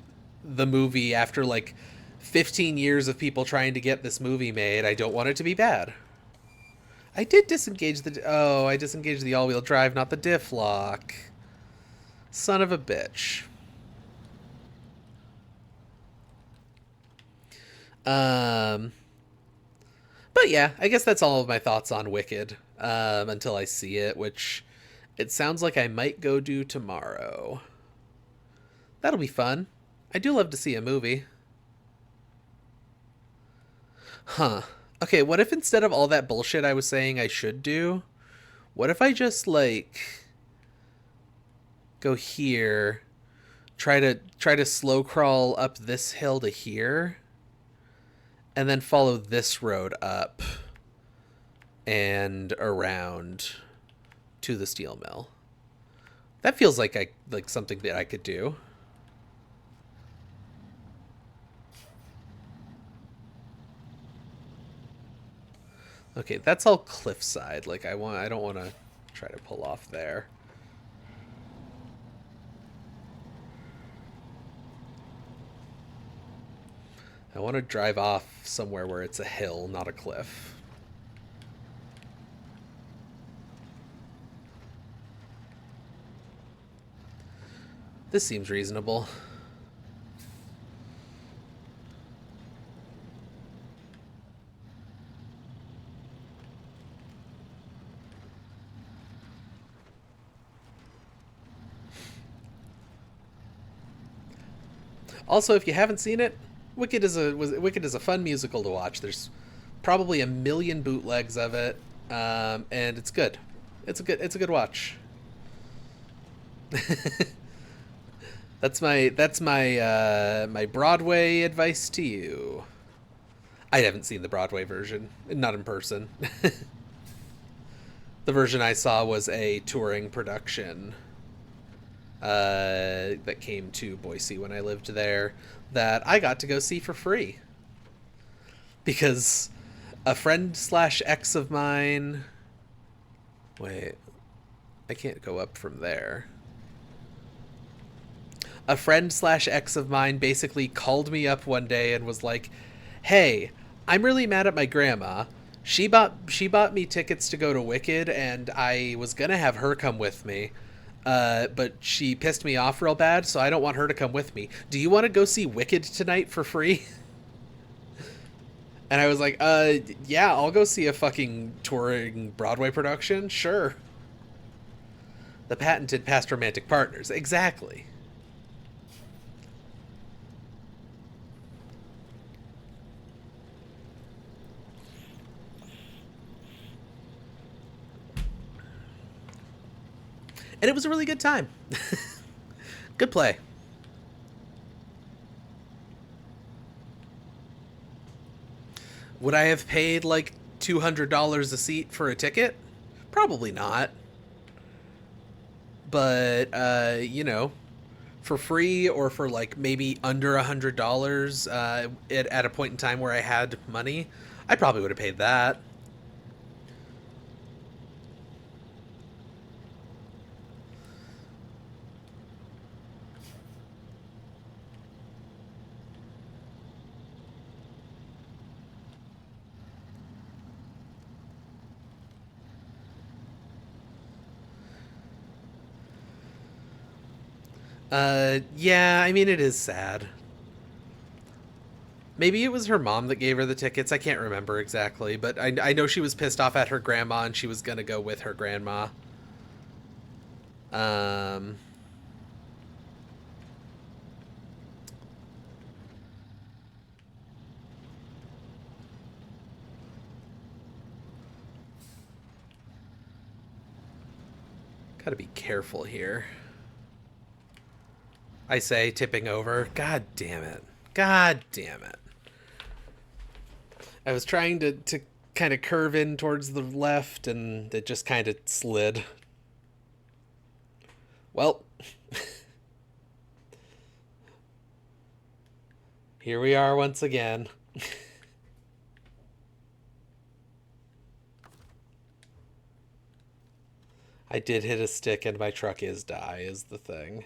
movie after like 15 years of people trying to get this movie made. I don't want it to be bad. I did disengage the. Oh, I disengaged the all-wheel drive, not the diff lock. Son of a bitch. Um, but yeah, I guess that's all of my thoughts on Wicked until I see it, which it sounds like I might go do tomorrow. That'll be fun. I do love to see a movie. Huh. Okay, what if instead of all that bullshit I was saying I should do, what if I just like go here, try to slow crawl up this hill to here, and then follow this road up and around to the steel mill. That feels like something that I could do. Okay, that's all cliffside. Like I don't want to try to pull off there. I want to drive off somewhere where it's a hill, not a cliff. This seems reasonable. Also, if you haven't seen it, Wicked is a fun musical to watch. There's probably a million bootlegs of it, and it's good. It's a good watch. That's my Broadway advice to you. I haven't seen the Broadway version, not in person. The version I saw was a touring production that came to Boise when I lived there that I got to go see for free because a friend slash ex of mine. Wait, I can't go up from there. A friend slash ex of mine basically called me up one day and was like, "Hey, I'm really mad at my grandma. She bought me tickets to go to Wicked, and I was gonna have her come with me, but she pissed me off real bad, so I don't want her to come with me. Do you want to go see Wicked tonight for free?" And I was like, yeah, I'll go see a fucking touring Broadway production. Sure. The patented past romantic partners. Exactly. And it was a really good time. Good play. Would I have paid like $200 a seat for a ticket? Probably not. But, for free or for like maybe under $100 at a point in time where I had money, I probably would have paid that. Yeah, I mean, it is sad. Maybe it was her mom that gave her the tickets. I can't remember exactly, but I know she was pissed off at her grandma and she was going to go with her grandma. Um, Gotta be careful here. I say, tipping over. God damn it. God damn it. I was trying to kind of curve in towards the left, and it just kind of slid. Well, here we are once again. I did hit a stick, and my truck is the thing.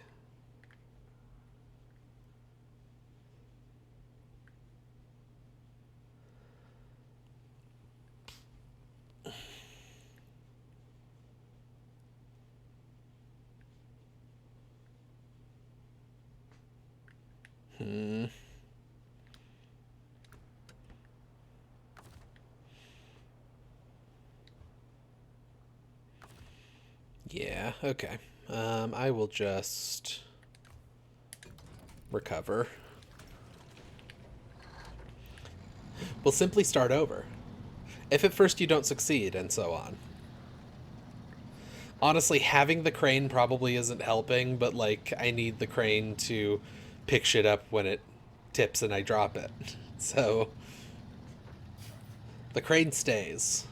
Hmm. Yeah, okay. I will just recover. We'll simply start over. If at first you don't succeed, and so on. Honestly, having the crane probably isn't helping, but, like, I need the crane to pick shit up when it tips and I drop it. So, the crane stays.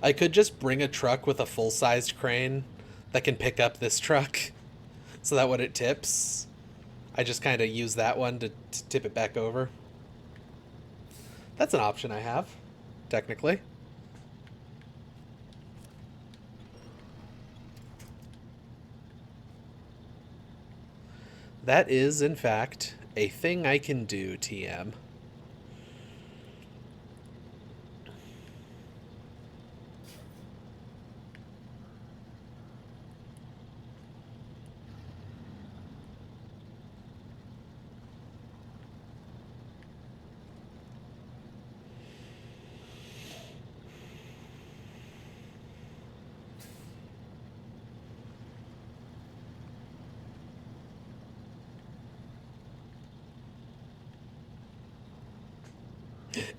I could just bring a truck with a full-sized crane that can pick up this truck, so that when it tips, I just kind of use that one to tip it back over. That's an option I have, technically. That is, in fact, a thing I can do, TM.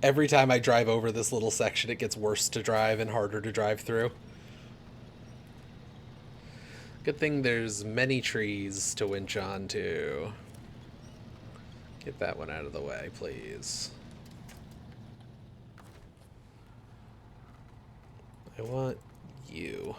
Every time I drive over this little section, it gets worse to drive and harder to drive through. Good thing there's many trees to winch onto. Get that one out of the way, please. I want you.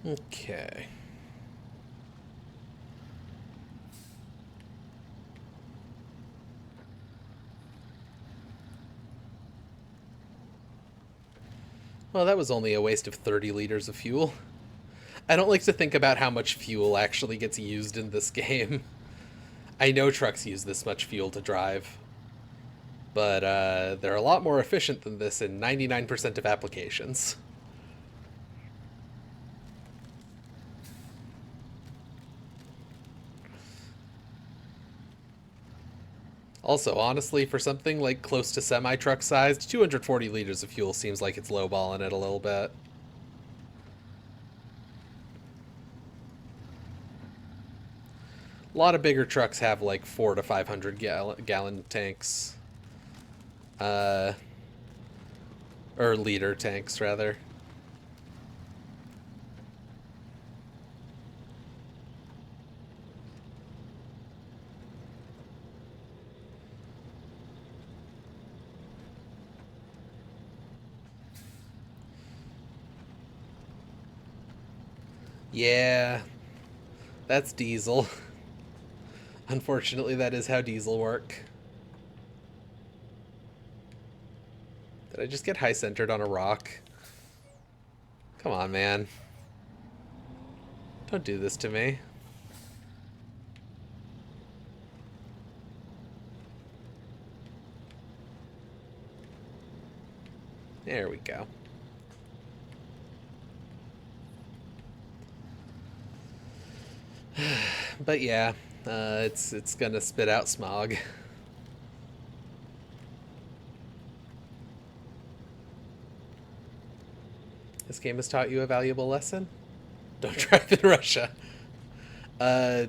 Okay. Well, that was only a waste of 30 liters of fuel. I don't like to think about how much fuel actually gets used in this game. I know trucks use this much fuel to drive, but they're a lot more efficient than this in 99% of applications. Also, honestly, for something like close to semi-truck sized, 240 liters of fuel seems like it's lowballing it a little bit. A lot of bigger trucks have like 400 to 500 gallon tanks. Or liter tanks, rather. Yeah, that's diesel. Unfortunately, that is how diesel work. Did I just get high centered on a rock? Come on, man. Don't do this to me. There we go. But yeah, it's gonna spit out smog. This game has taught you a valuable lesson. Don't drive in Russia. Uh,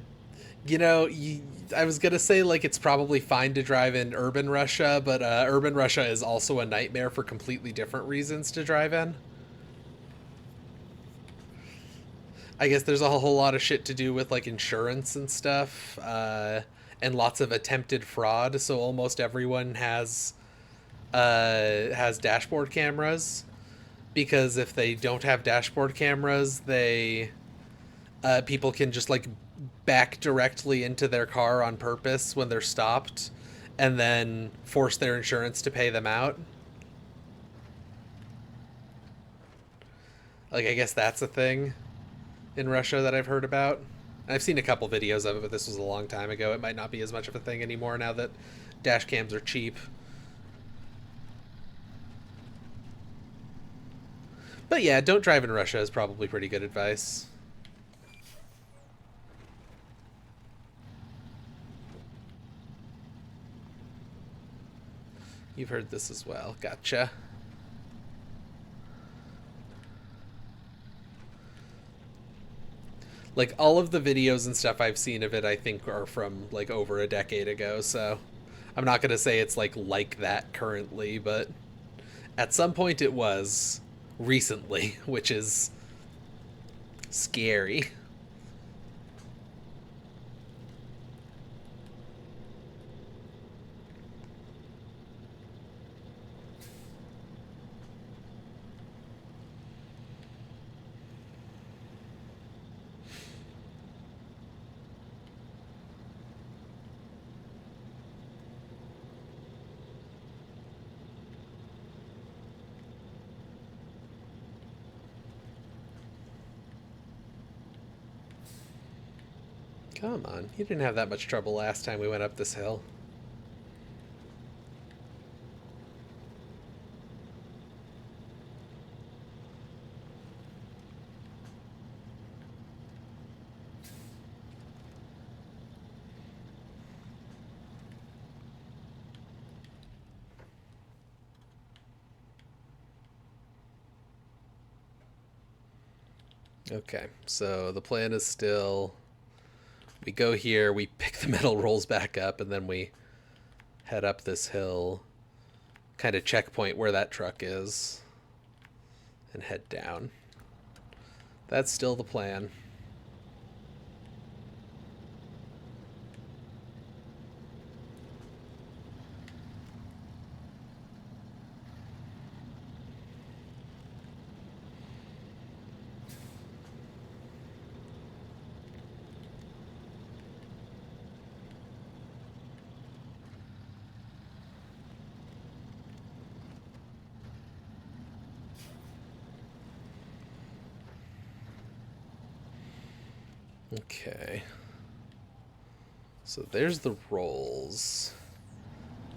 I was gonna say like it's probably fine to drive in urban Russia, but urban Russia is also a nightmare for completely different reasons to drive in. I guess there's a whole lot of shit to do with like insurance and stuff, and lots of attempted fraud. So almost everyone has dashboard cameras, because if they don't have dashboard cameras, they people can just like back directly into their car on purpose when they're stopped, and then force their insurance to pay them out. Like, I guess that's a thing in Russia that I've heard about. I've seen a couple videos of it, but this was a long time ago. It might not be as much of a thing anymore now that dash cams are cheap. But yeah, don't drive in Russia is probably pretty good advice. You've heard this as well. Gotcha. Like, all of the videos and stuff I've seen of it, I think, are from, like, over a decade ago, so I'm not gonna say it's, like that currently, but at some point it was recently, which is scary. Come on, you didn't have that much trouble last time we went up this hill. Okay, so the plan is still we go here, we pick the metal rolls back up, and then we head up this hill, kind of checkpoint where that truck is, and head down. That's still the plan. Okay. So there's the rolls.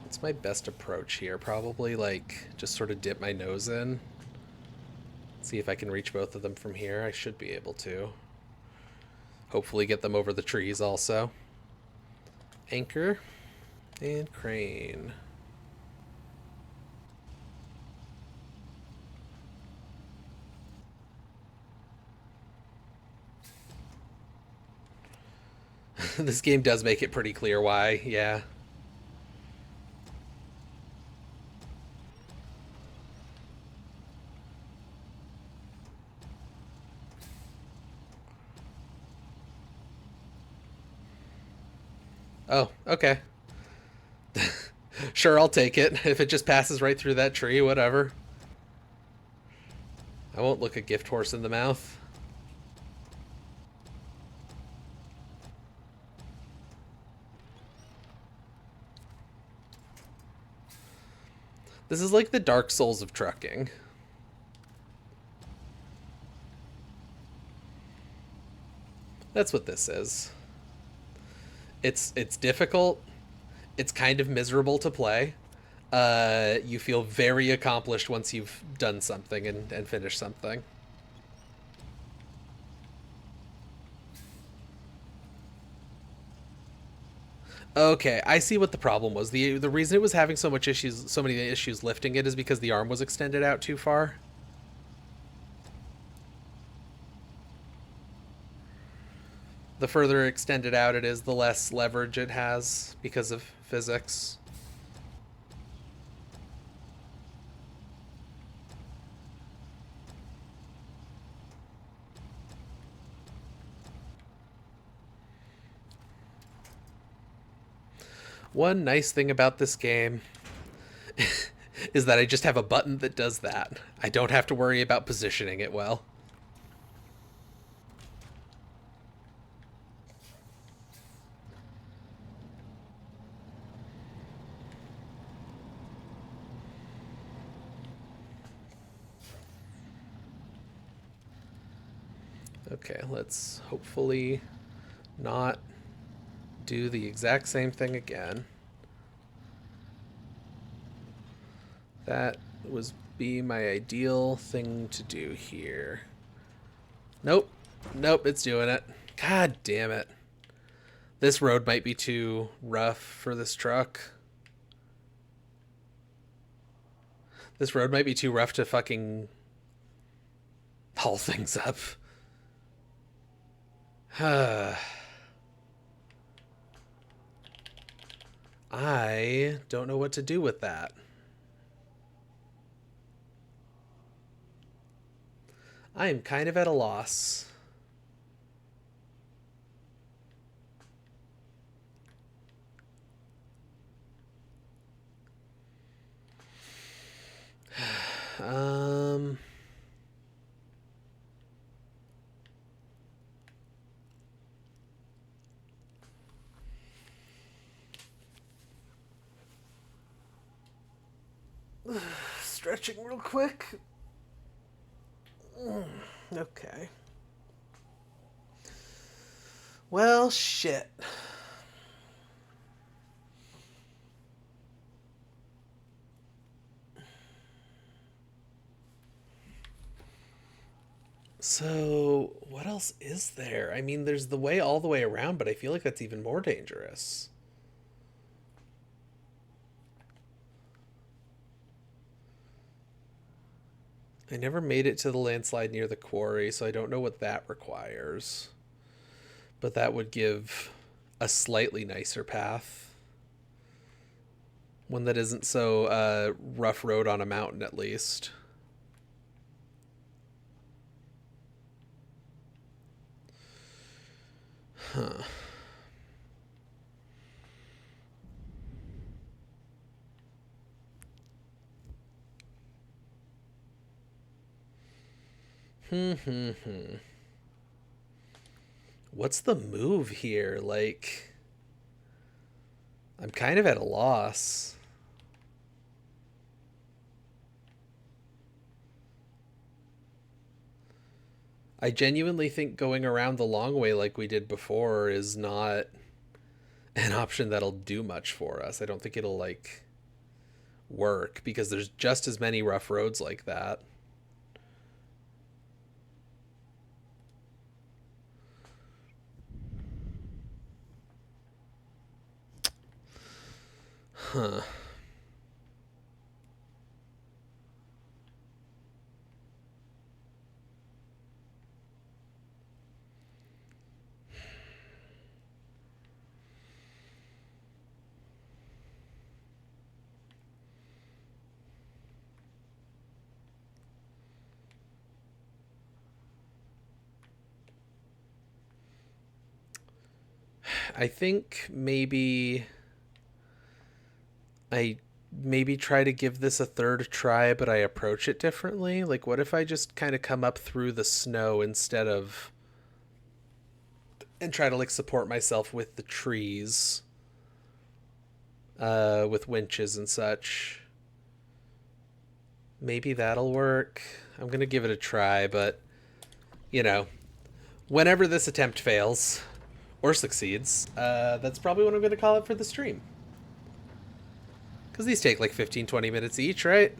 What's my best approach here? Probably, like, just sort of dip my nose in. See if I can reach both of them from here. I should be able to. Hopefully get them over the trees also. Anchor and crane. This game does make it pretty clear why, yeah. Oh, okay. Sure, I'll take it. If it just passes right through that tree, whatever. I won't look a gift horse in the mouth. This is like the Dark Souls of trucking. That's what this is. It's difficult. It's kind of miserable to play. You feel very accomplished once you've done something and finished something. Okay, I see what the problem was. The reason it was having so many issues lifting it is because the arm was extended out too far. The further extended out it is, the less leverage it has because of physics. One nice thing about this game is that I just have a button that does that. I don't have to worry about positioning it well. Okay, let's hopefully not do the exact same thing again. That was be my ideal thing to do here. Nope. Nope, it's doing it. God damn it. This road might be too rough for this truck. This road might be too rough to fucking haul things up. I don't know what to do with that. I am kind of at a loss. um... Stretching real quick. Okay. Well, shit. So, what else is there? I mean, there's the way all the way around, but I feel like that's even more dangerous. I never made it to the landslide near the quarry, so I don't know what that requires. But that would give a slightly nicer path. One that isn't so rough road on a mountain, at least. Huh. What's the move here? Like, I'm kind of at a loss. I genuinely think going around the long way like we did before is not an option that'll do much for us. I don't think it'll, like, work because there's just as many rough roads like that. Huh. I think I maybe try to give this a third try, but I approach it differently. Like, what if I just kind of come up through the snow instead of. And try to, like, support myself with the trees, with winches and such. Maybe that'll work. I'm going to give it a try, but, you know, whenever this attempt fails or succeeds, that's probably what I'm going to call it for the stream. Because these take like 15-20 minutes each, right?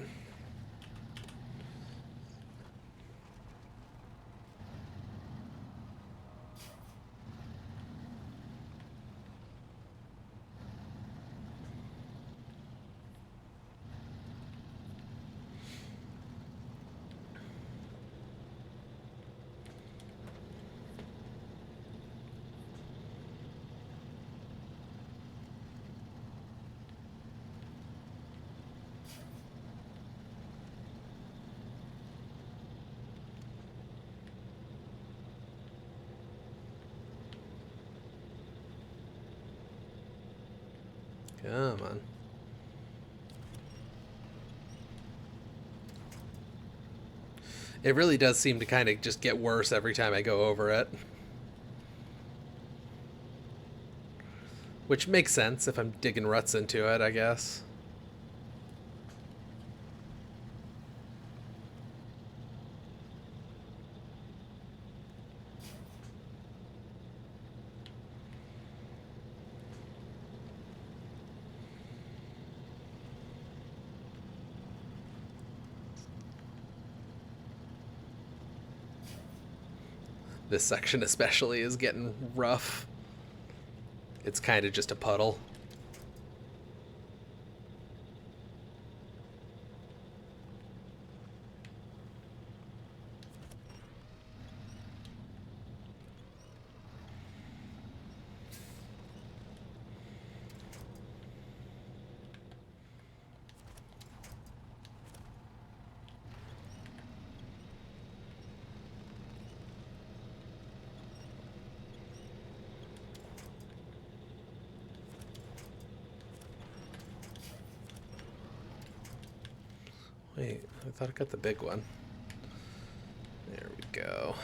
Come on. It really does seem to kind of just get worse every time I go over it. Which makes sense if I'm digging ruts into it, I guess. This section especially is getting rough. It's kind of just a puddle. Wait, I thought I got the big one. There we go.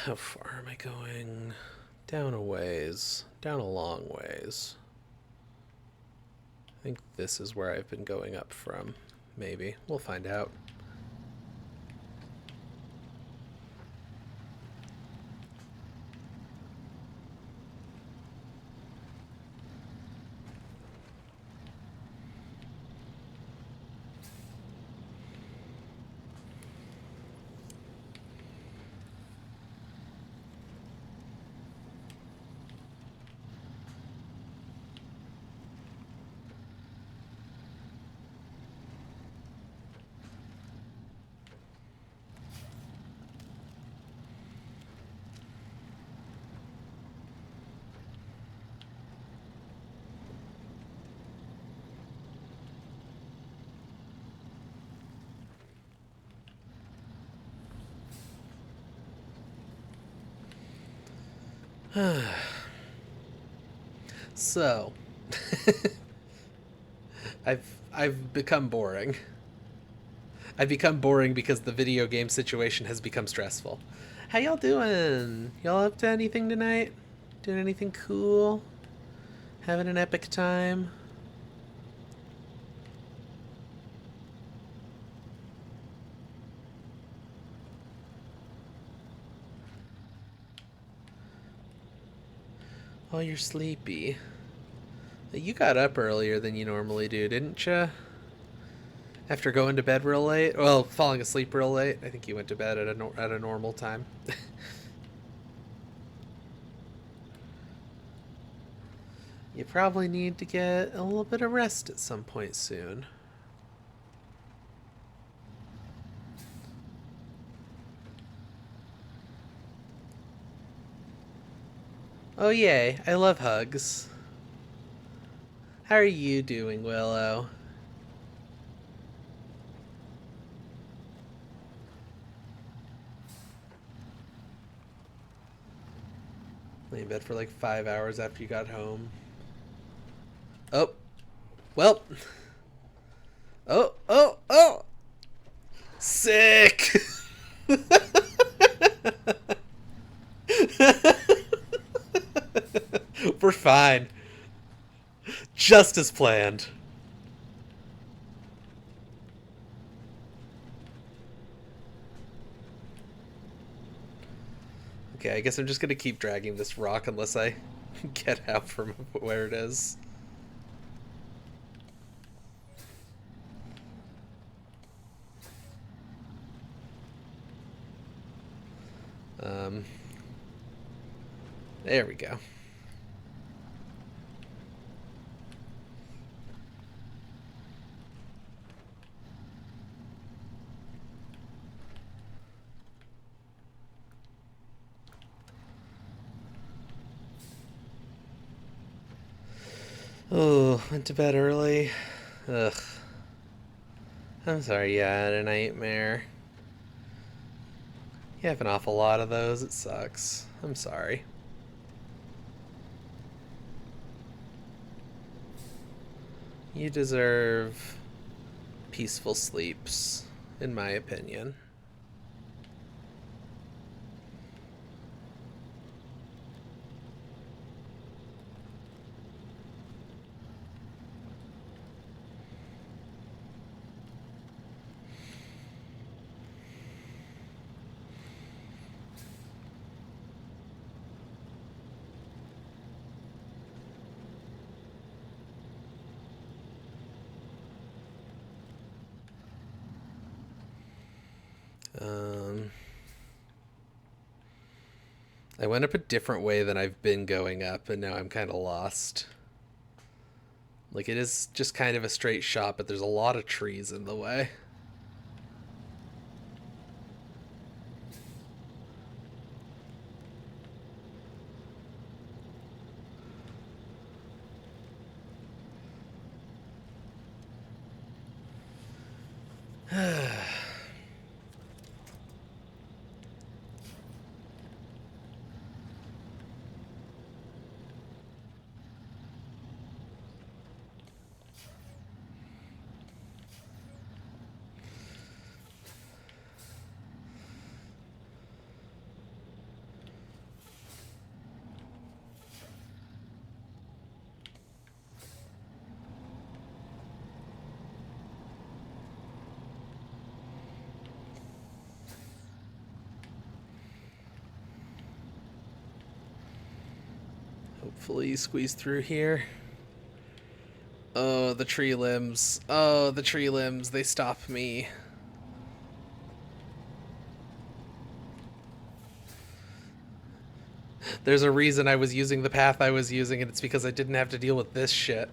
How far am I going? Down a ways. Down a long ways. I think this is where I've been going up from. Maybe. We'll find out. So, I've become boring. I've become boring because the video game situation has become stressful. How y'all doing? Y'all up to anything tonight? Doing anything cool? Having an epic time? Oh, you're sleepy. You got up earlier than you normally do, didn't you? After going to bed real late? Well, falling asleep real late. I think you went to bed at a normal time. You probably need to get a little bit of rest at some point soon. Oh yay, I love hugs. How are you doing, Willow? Lay in bed for like 5 hours after you got home. Oh, well. Oh. Sick. We're fine. Just as planned. Okay, I guess I'm just gonna keep dragging this rock unless I get out from where it is. There we go. Oh, went to bed early. Ugh. I'm sorry you had a nightmare. You have an awful lot of those. It sucks. I'm sorry. You deserve peaceful sleeps, in my opinion. Um, I went up a different way than I've been going up, and now I'm kind of lost. Like, it is just kind of a straight shot, but there's a lot of trees in the way. Hopefully you squeeze through here. Oh, the tree limbs. Oh, the tree limbs. They stop me. There's a reason I was using the path I was using, and it's because I didn't have to deal with this shit.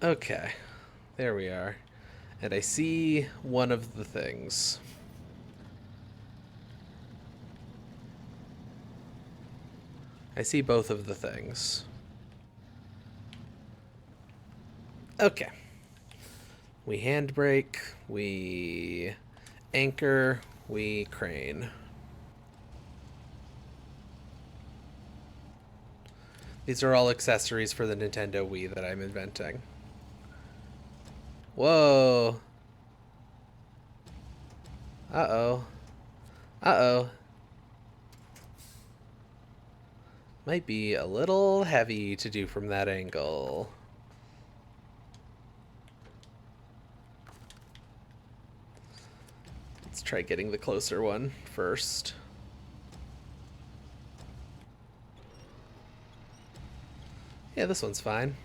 Okay. There we are. And I see one of the things. I see both of the things. Okay. We handbrake, we anchor, we crane. These are all accessories for the Nintendo Wii that I'm inventing. Whoa. Uh-oh. Uh-oh. Might be a little heavy to do from that angle. Let's try getting the closer one first. Yeah, this one's fine.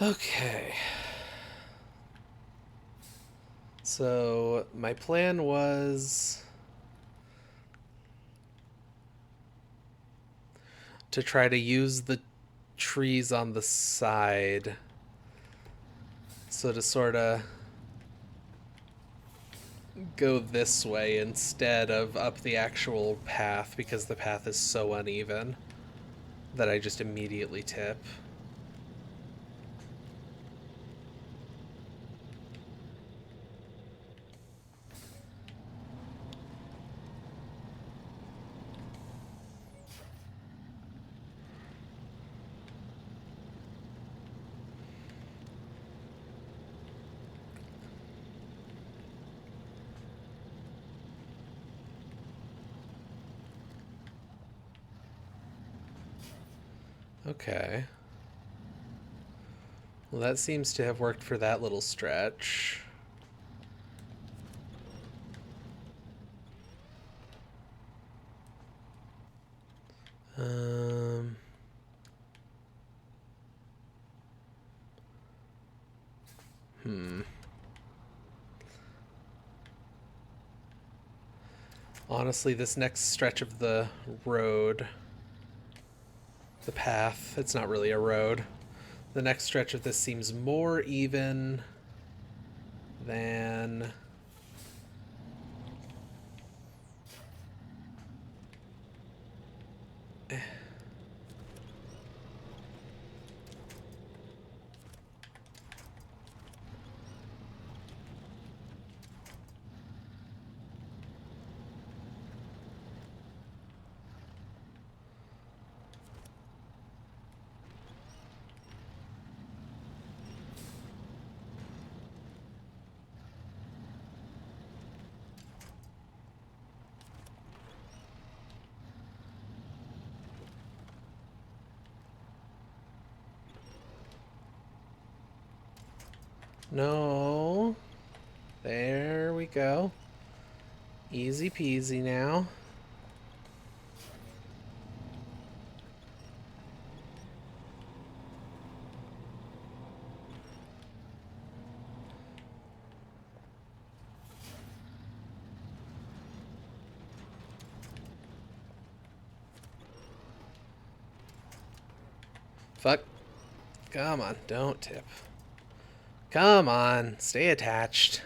Okay. So my plan was to try to use the trees on the side. So to sort of go this way instead of up the actual path, because the path is so uneven that I just immediately tip. Okay. Well, that seems to have worked for that little stretch. Um... Hmm. Honestly, this next stretch of the road, the path, it's not really a road. The next stretch of this seems more even than... No. There we go. Easy peasy now. Fuck. Come on, don't tip. Come on, stay attached.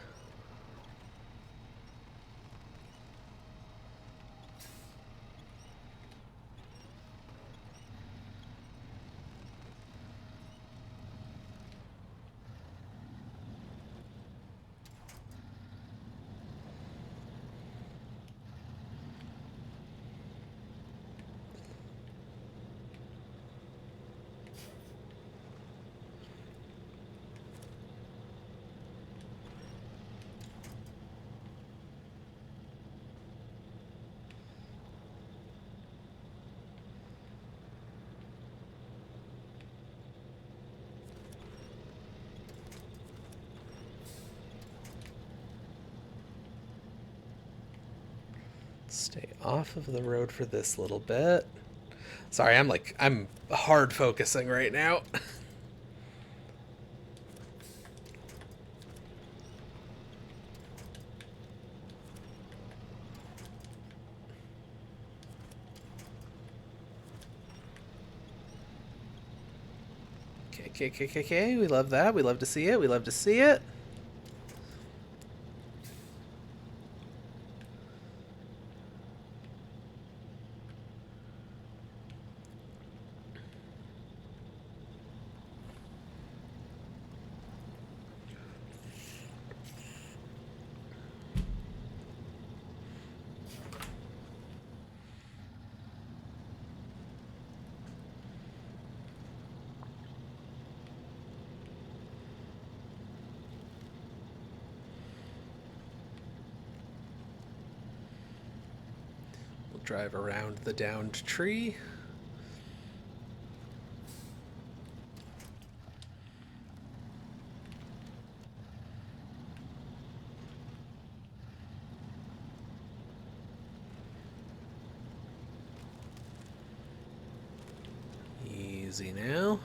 Stay off of the road for this little bit. Sorry, I'm hard focusing right now. Okay. We love that. We love to see it. We love to see it. We'll drive around the downed tree. Easy now.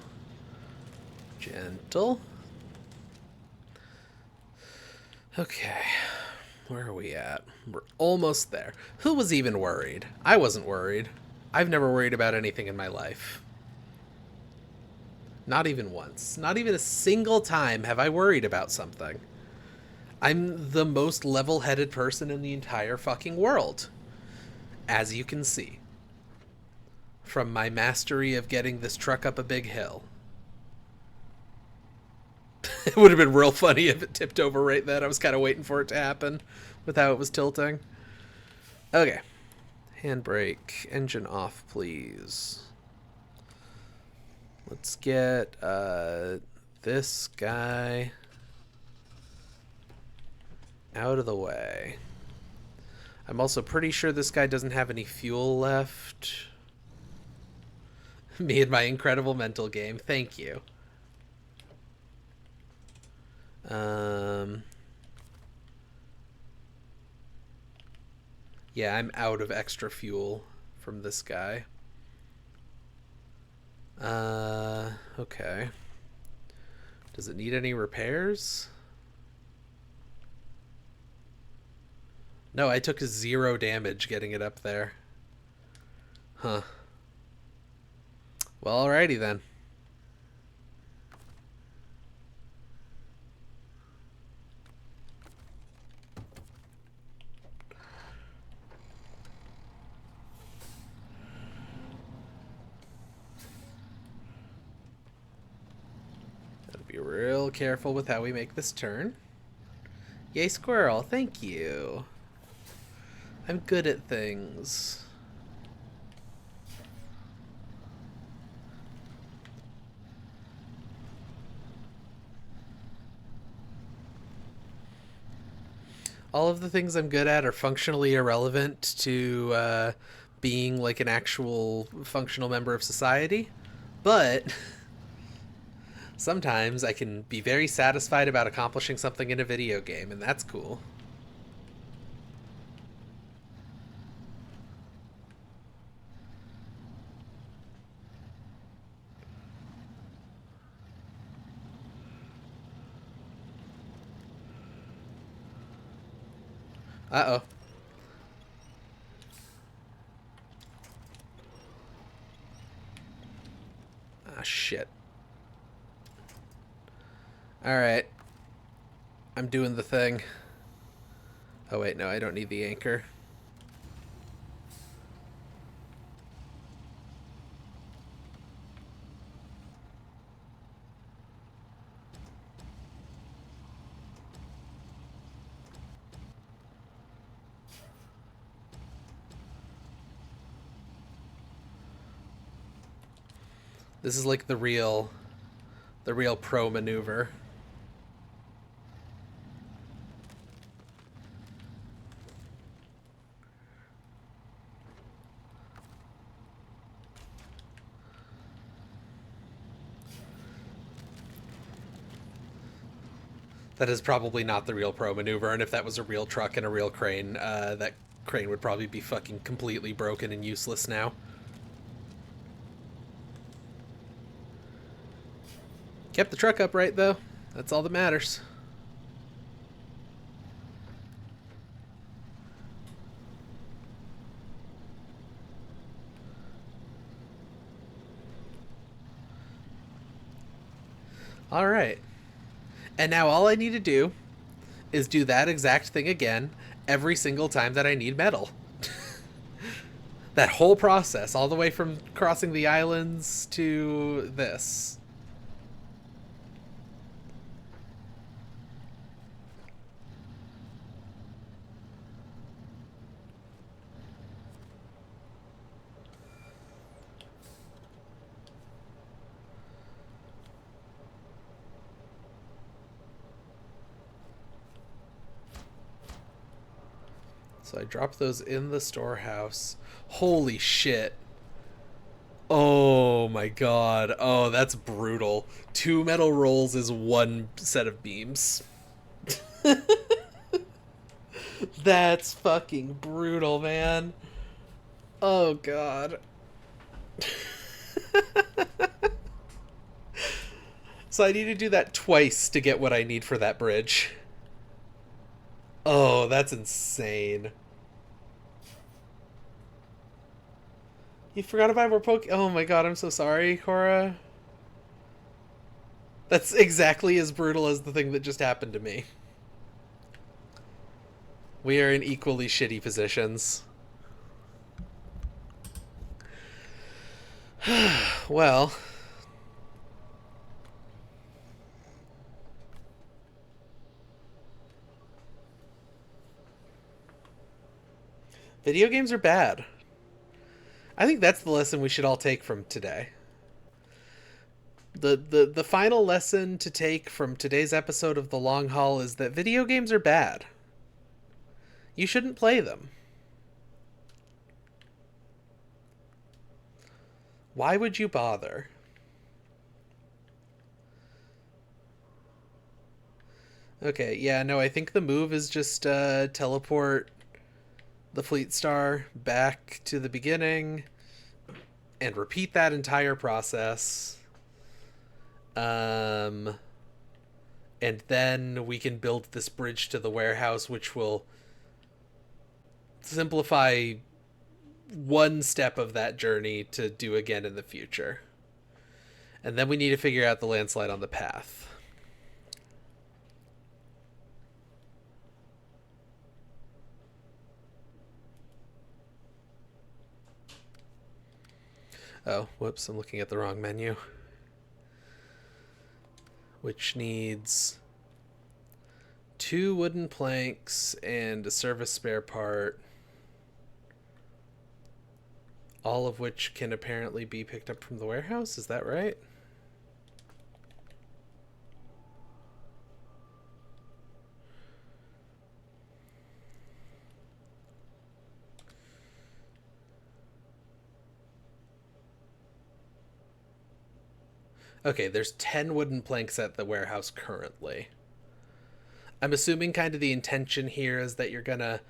Gentle. Okay. Where are we at? We're almost there. Who was even worried? I wasn't worried. I've never worried about anything in my life. Not even once. Not even a single time have I worried about something. I'm the most level-headed person in the entire fucking world. As you can see. From my mastery of getting this truck up a big hill. It would have been real funny if it tipped over right then. I was kind of waiting for it to happen with how it was tilting. Okay. Handbrake. Engine off, please. Let's get this guy out of the way. I'm also pretty sure this guy doesn't have any fuel left. Me and my incredible mental game. Thank you. Yeah, I'm out of extra fuel from this guy. Okay. Does it need any repairs? No, I took 0 damage getting it up there. Huh. Well, alrighty then. Gotta be real careful with how we make this turn. Yay, squirrel. Thank you. I'm good at things. All of the things I'm good at are functionally irrelevant to being like an actual functional member of society. But Sometimes I can be very satisfied about accomplishing something in a video game, and that's cool. Uh-oh. Ah, shit. Alright. I'm doing the thing. Oh, wait, no, I don't need the anchor. This is like the real pro maneuver. That is probably not the real pro maneuver, and if that was a real truck and a real crane, that crane would probably be fucking completely broken and useless now. Kept the truck upright, though. That's all that matters. Alright. And now all I need to do is do that exact thing again every single time that I need metal. That whole process, all the way from crossing the islands to this. So I dropped those in the storehouse. Holy shit. Oh my god. Oh, that's brutal. 2 metal rolls is 1 set of beams. That's fucking brutal, man. Oh god. So I need to do that twice to get what I need for that bridge. Oh, that's insane. You forgot about more poke. Oh my god, I'm so sorry, Cora. That's exactly as brutal as the thing that just happened to me. We are in equally shitty positions. Well. Video games are bad. I think that's the lesson we should all take from today. The final lesson to take from today's episode of The Long Haul is that video games are bad. You shouldn't play them. Why would you bother? Okay, yeah, no, I think the move is just teleport the Fleet Star back to the beginning and repeat that entire process. And then we can build this bridge to the warehouse, which will simplify one step of that journey to do again in the future. And then we need to figure out the landslide on the path. Oh, whoops, I'm looking at the wrong menu. Which needs 2 wooden planks and a service spare part. All of which can apparently be picked up from the warehouse, is that right? Okay, there's 10 wooden planks at the warehouse currently. I'm assuming kind of the intention here is that you're gonna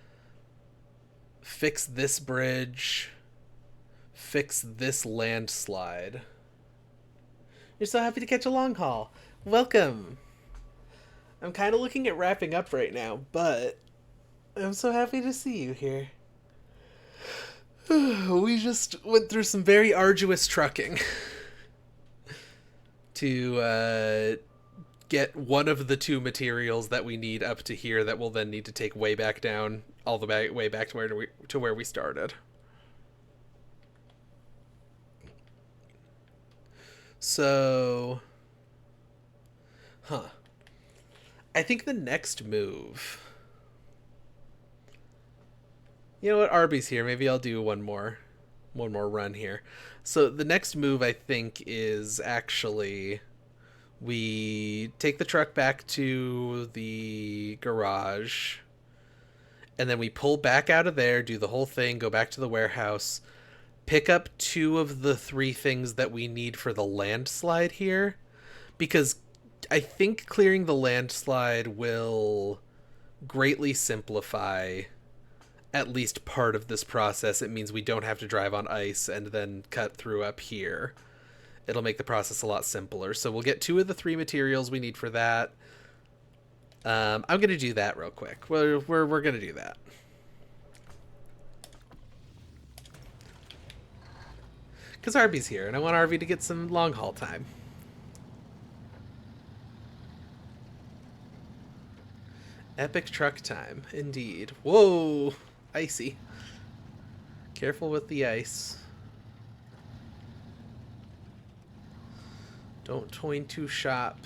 fix this bridge, fix this landslide. You're so happy to catch a long haul. Welcome. I'm kind of looking at wrapping up right now, but I'm so happy to see you here. We just went through some very arduous trucking to get one of the two materials that we need up to here that we'll then need to take way back down, all the way back to where we started. So, I think the next move. You know what? Arby's here. Maybe I'll do one more run here. So the next move I think is actually we take the truck back to the garage, and then we pull back out of there, do the whole thing, go back to the warehouse, pick up two of the three things that we need for the landslide here, because I think clearing the landslide will greatly simplify at least part of this process. It means we don't have to drive on ice and then cut through up here. It'll make the process a lot simpler. So we'll get two of the three materials we need for that. I'm going to do that real quick. We're going to do that. Because Arby's here, and I want Arby to get some long haul time. Epic truck time, indeed. Whoa! Icy. Careful with the ice. Don't toin too sharp,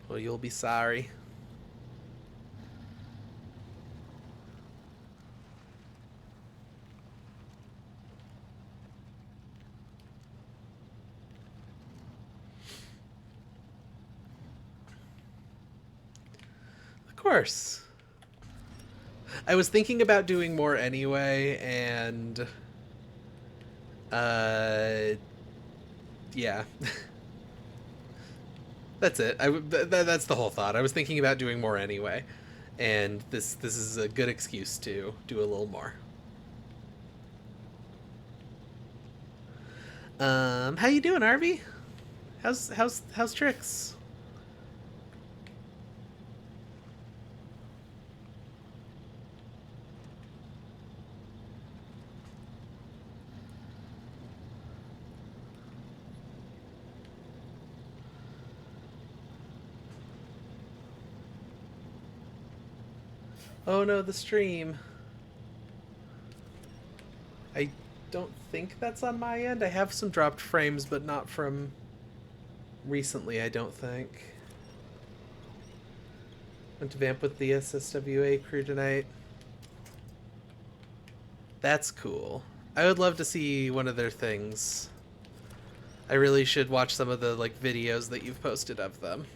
or you'll be sorry. Of course. I was thinking about doing more anyway, and yeah. That's it. That's the whole thought. I was thinking about doing more anyway, and this is a good excuse to do a little more. How you doing, Arby? How's tricks? Oh no, the stream. I don't think that's on my end. I have some dropped frames, but not from recently, I don't think. Went to vamp with the SSWA crew tonight. That's cool. I would love to see one of their things. I really should watch some of the like videos that you've posted of them.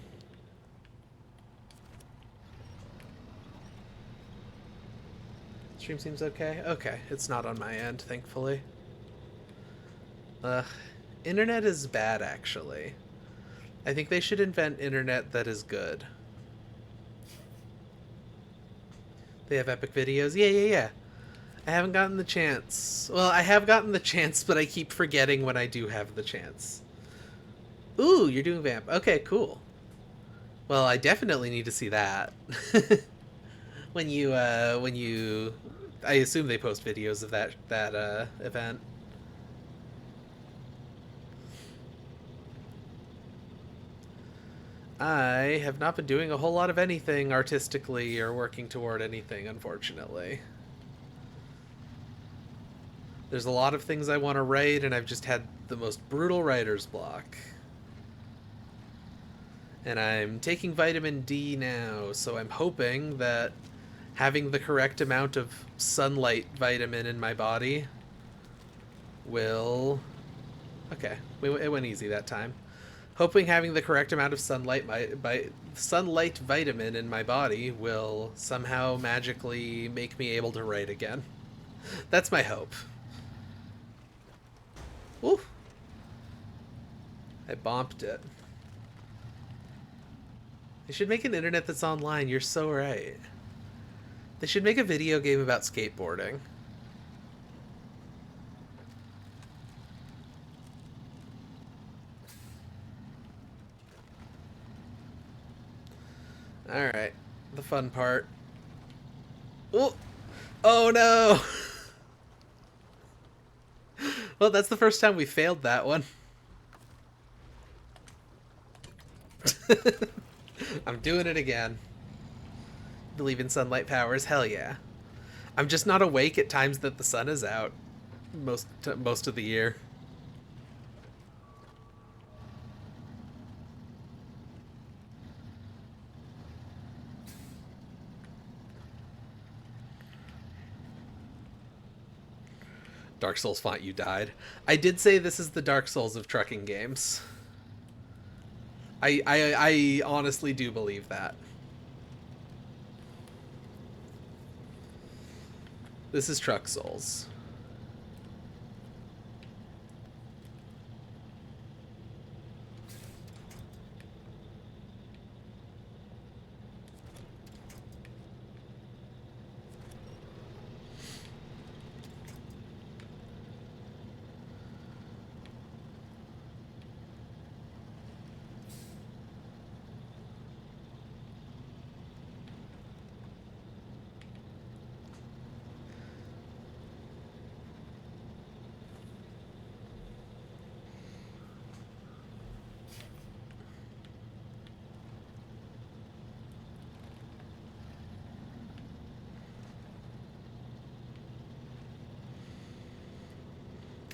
Stream seems okay. Okay, it's not on my end, thankfully. Internet is bad, actually. I think they should invent internet that is good. They have epic videos? Yeah. I haven't gotten the chance. Well, I have gotten the chance, but I keep forgetting when I do have the chance. Ooh, you're doing vamp. Okay, cool. Well, I definitely need to see that. when you I assume they post videos of that event. I have not been doing a whole lot of anything artistically or working toward anything, unfortunately. There's a lot of things I want to write, and I've just had the most brutal writer's block. And I'm taking vitamin D now, so I'm hoping that having the correct amount of sunlight vitamin in my body will... Okay, it went easy that time. Hoping having the correct amount of sunlight vitamin in my body will somehow magically make me able to write again. That's my hope. Ooh. I bomped it. They should make an internet that's online. You're so right. They should make a video game about skateboarding. Alright. The fun part. Oh! Oh no! Well, that's the first time we failed that one. I'm doing it again. Believe in sunlight powers? Hell yeah. I'm just not awake at times that the sun is out most of the year. Dark Souls font, you died. I did say this is the Dark Souls of trucking games. I honestly do believe that. This is Truck Souls.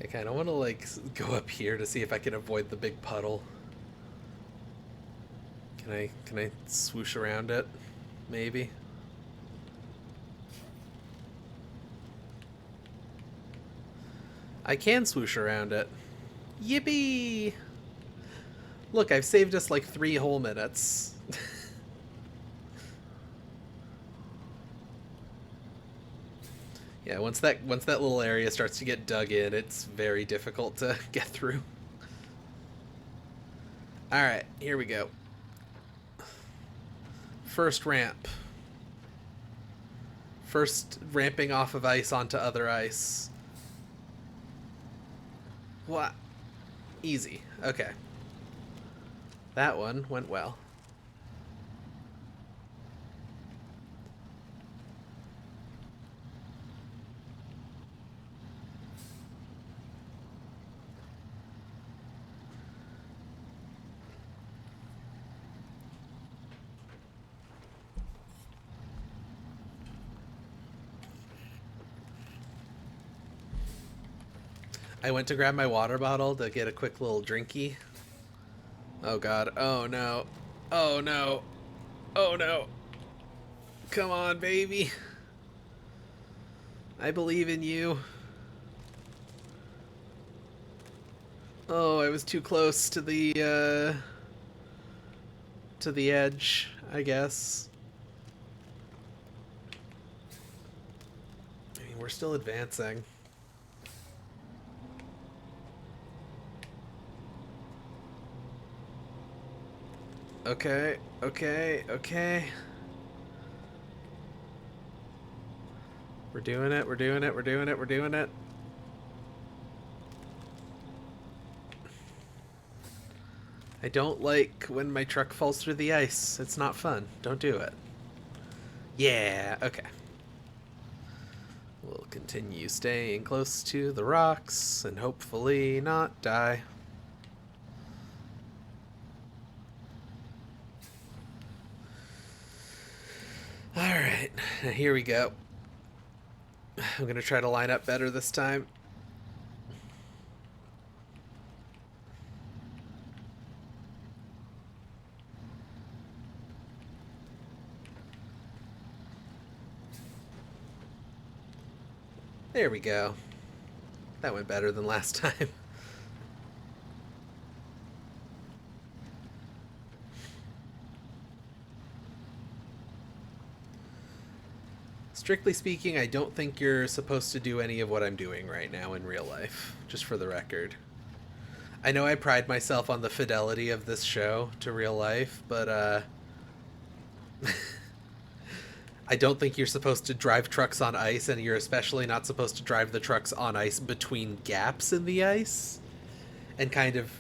I kind of want to like go up here to see if I can avoid the big puddle. Can I swoosh around it? Maybe. I can swoosh around it. Yippee! Look, I've saved us like 3 whole minutes. Yeah, once that little area starts to get dug in, it's very difficult to get through. All right, here we go. First ramp. First ramping off of ice onto other ice. What? Easy. Okay. That one went well. I went to grab my water bottle to get a quick little drinky. Oh god. Oh no. Oh no. Oh no. Come on, baby. I believe in you. Oh, I was too close to the edge, I guess. I mean, we're still advancing. Okay, okay, okay. We're doing it, we're doing it, we're doing it, we're doing it. I don't like when my truck falls through the ice. It's not fun. Don't do it. Yeah, okay. We'll continue staying close to the rocks and hopefully not die. Alright, here we go. I'm gonna try to line up better this time. There we go. That went better than last time. Strictly speaking, I don't think you're supposed to do any of what I'm doing right now in real life, just for the record. I know I pride myself on the fidelity of this show to real life, but I don't think you're supposed to drive trucks on ice, and you're especially not supposed to drive the trucks on ice between gaps in the ice and kind of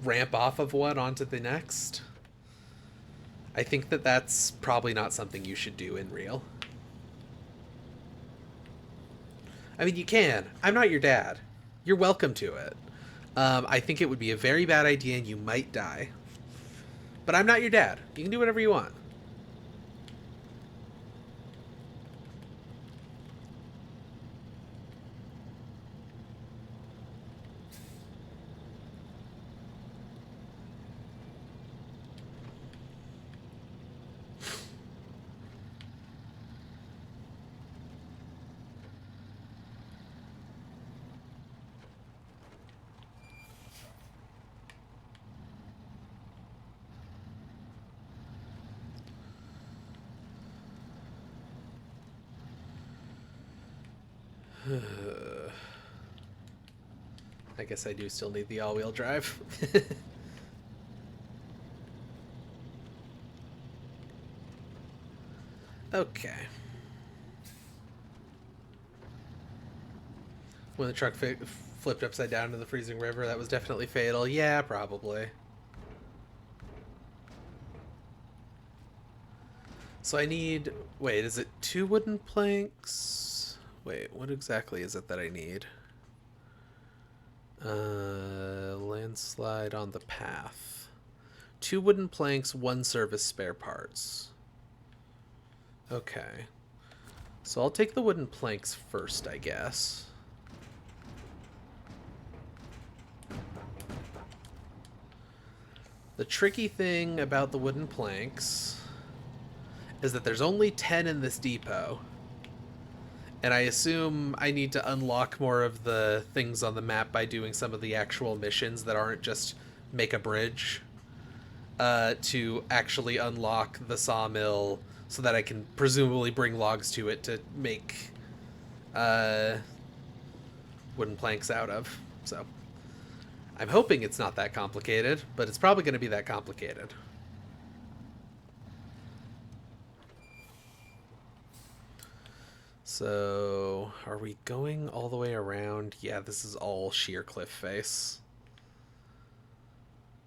ramp off of one onto the next. I think that that's probably not something you should do in real. I mean, you can. I'm not your dad. You're welcome to it. I think it would be a very bad idea and you might die. But I'm not your dad. You can do whatever you want. I guess I do still need the all-wheel drive. Okay. When the truck flipped upside down in the freezing river, that was definitely fatal. Yeah, probably. So I need... Wait, is it 2 wooden planks? Wait, what exactly is it that I need? Landslide on the path. 2 wooden planks, 1 service spare parts. Okay. So I'll take the wooden planks first, I guess. The tricky thing about the wooden planks is that there's only 10 in this depot. And I assume I need to unlock more of the things on the map by doing some of the actual missions that aren't just make a bridge, to actually unlock the sawmill so that I can presumably bring logs to it to make wooden planks out of. So I'm hoping it's not that complicated, but it's probably going to be that complicated. So, are we going all the way around? Yeah, this is all sheer cliff face.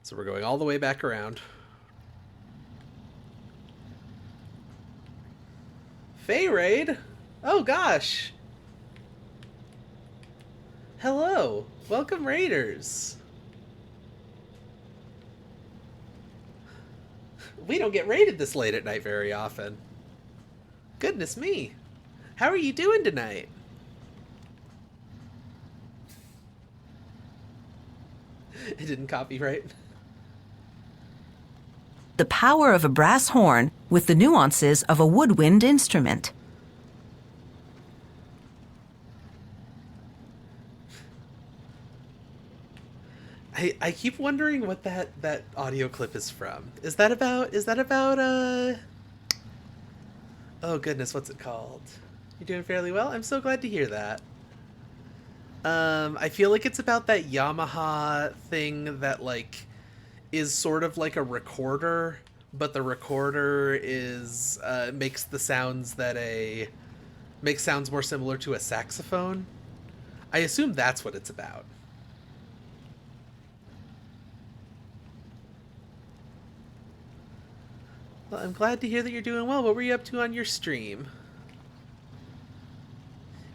So we're going all the way back around. Fae Raid? Oh gosh! Hello! Welcome, Raiders! We don't get raided this late at night very often. Goodness me! How are you doing tonight? It didn't copyright. The power of a brass horn with the nuances of a woodwind instrument. I keep wondering what that audio clip is from. Is that about oh goodness, what's it called? You're doing fairly well? I'm so glad to hear that. I feel like it's about that Yamaha thing that, like, is sort of like a recorder, but the recorder is, makes sounds more similar to a saxophone. I assume that's what it's about. Well, I'm glad to hear that you're doing well. What were you up to on your stream?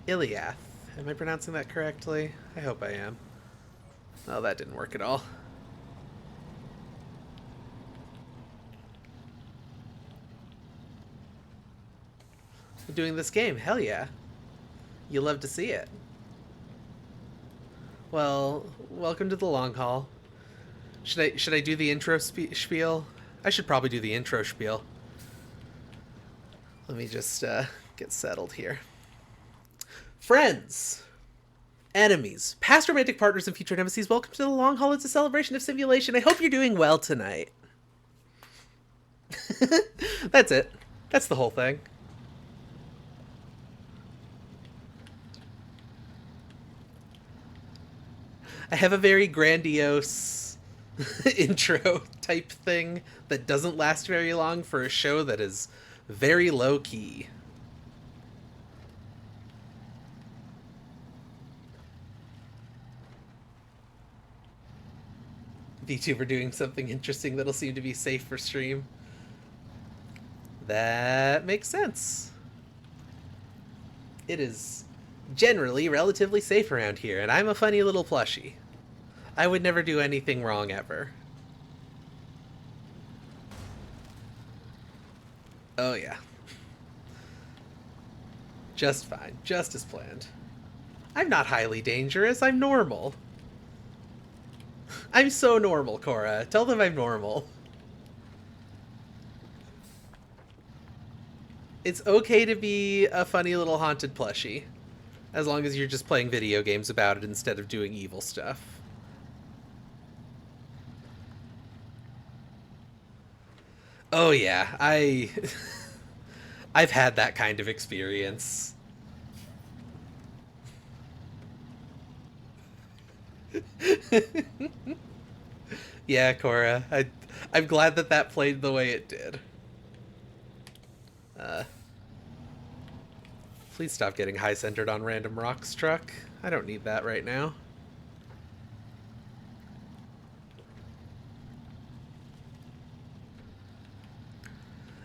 Iliath. Am I pronouncing that correctly? I hope I am. Oh, that didn't work at all. I'm doing this game. Hell yeah. You love to see it. Well, welcome to the long haul. Should I do the intro spiel? I should probably do the intro spiel. Let me just get settled here. Friends, enemies, past romantic partners, and future nemesis, welcome to the long haul. It's a celebration of simulation. I hope you're doing well tonight. That's it. That's the whole thing. I have a very grandiose intro type thing that doesn't last very long for a show that is very low key. VTuber doing something interesting that'll seem to be safe for stream. That makes sense. It is generally relatively safe around here, and I'm a funny little plushie. I would never do anything wrong ever. Oh yeah. Just fine. Just as planned. I'm not highly dangerous. I'm normal. I'm so normal, Cora. Tell them I'm normal. It's okay to be a funny little haunted plushie, as long as you're just playing video games about it instead of doing evil stuff. Oh yeah, I've had that kind of experience. Yeah, Cora. I'm glad that that played the way it did. Uh, please stop getting high-centered on random rock struck. I don't need that right now.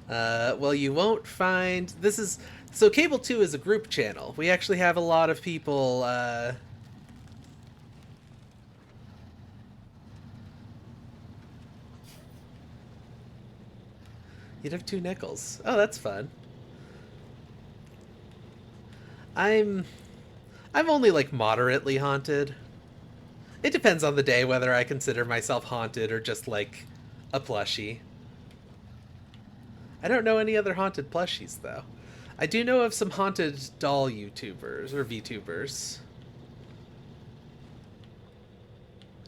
Well, you won't find... This is... So Cable 2 is a group channel. We actually have a lot of people... You'd have 2 nickels. Oh, that's fun. I'm only, like, moderately haunted. It depends on the day whether I consider myself haunted or just, like, a plushie. I don't know any other haunted plushies, though. I do know of some haunted doll YouTubers, or VTubers.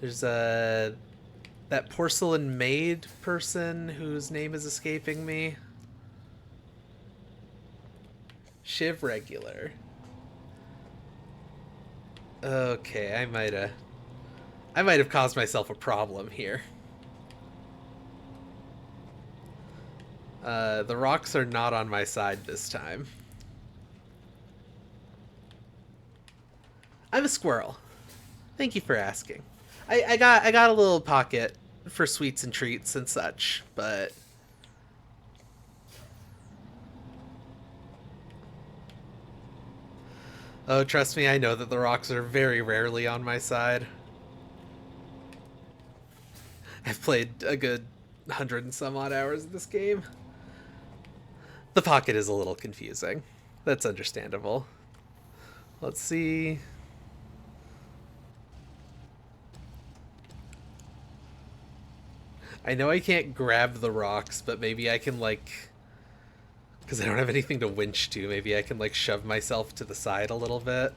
There's that porcelain maid person whose name is escaping me. Shiv Regular. Okay, I might have caused myself a problem here. The rocks are not on my side this time. I'm a squirrel. Thank you for asking. I got a little pocket for sweets and treats and such, but oh, trust me, I know that the rocks are very rarely on my side. I've played a good 100 and some odd hours of this game. The pocket is a little confusing. That's understandable. Let's see. I know I can't grab the rocks, but maybe I can, like... Because I don't have anything to winch to, maybe I can, like, shove myself to the side a little bit.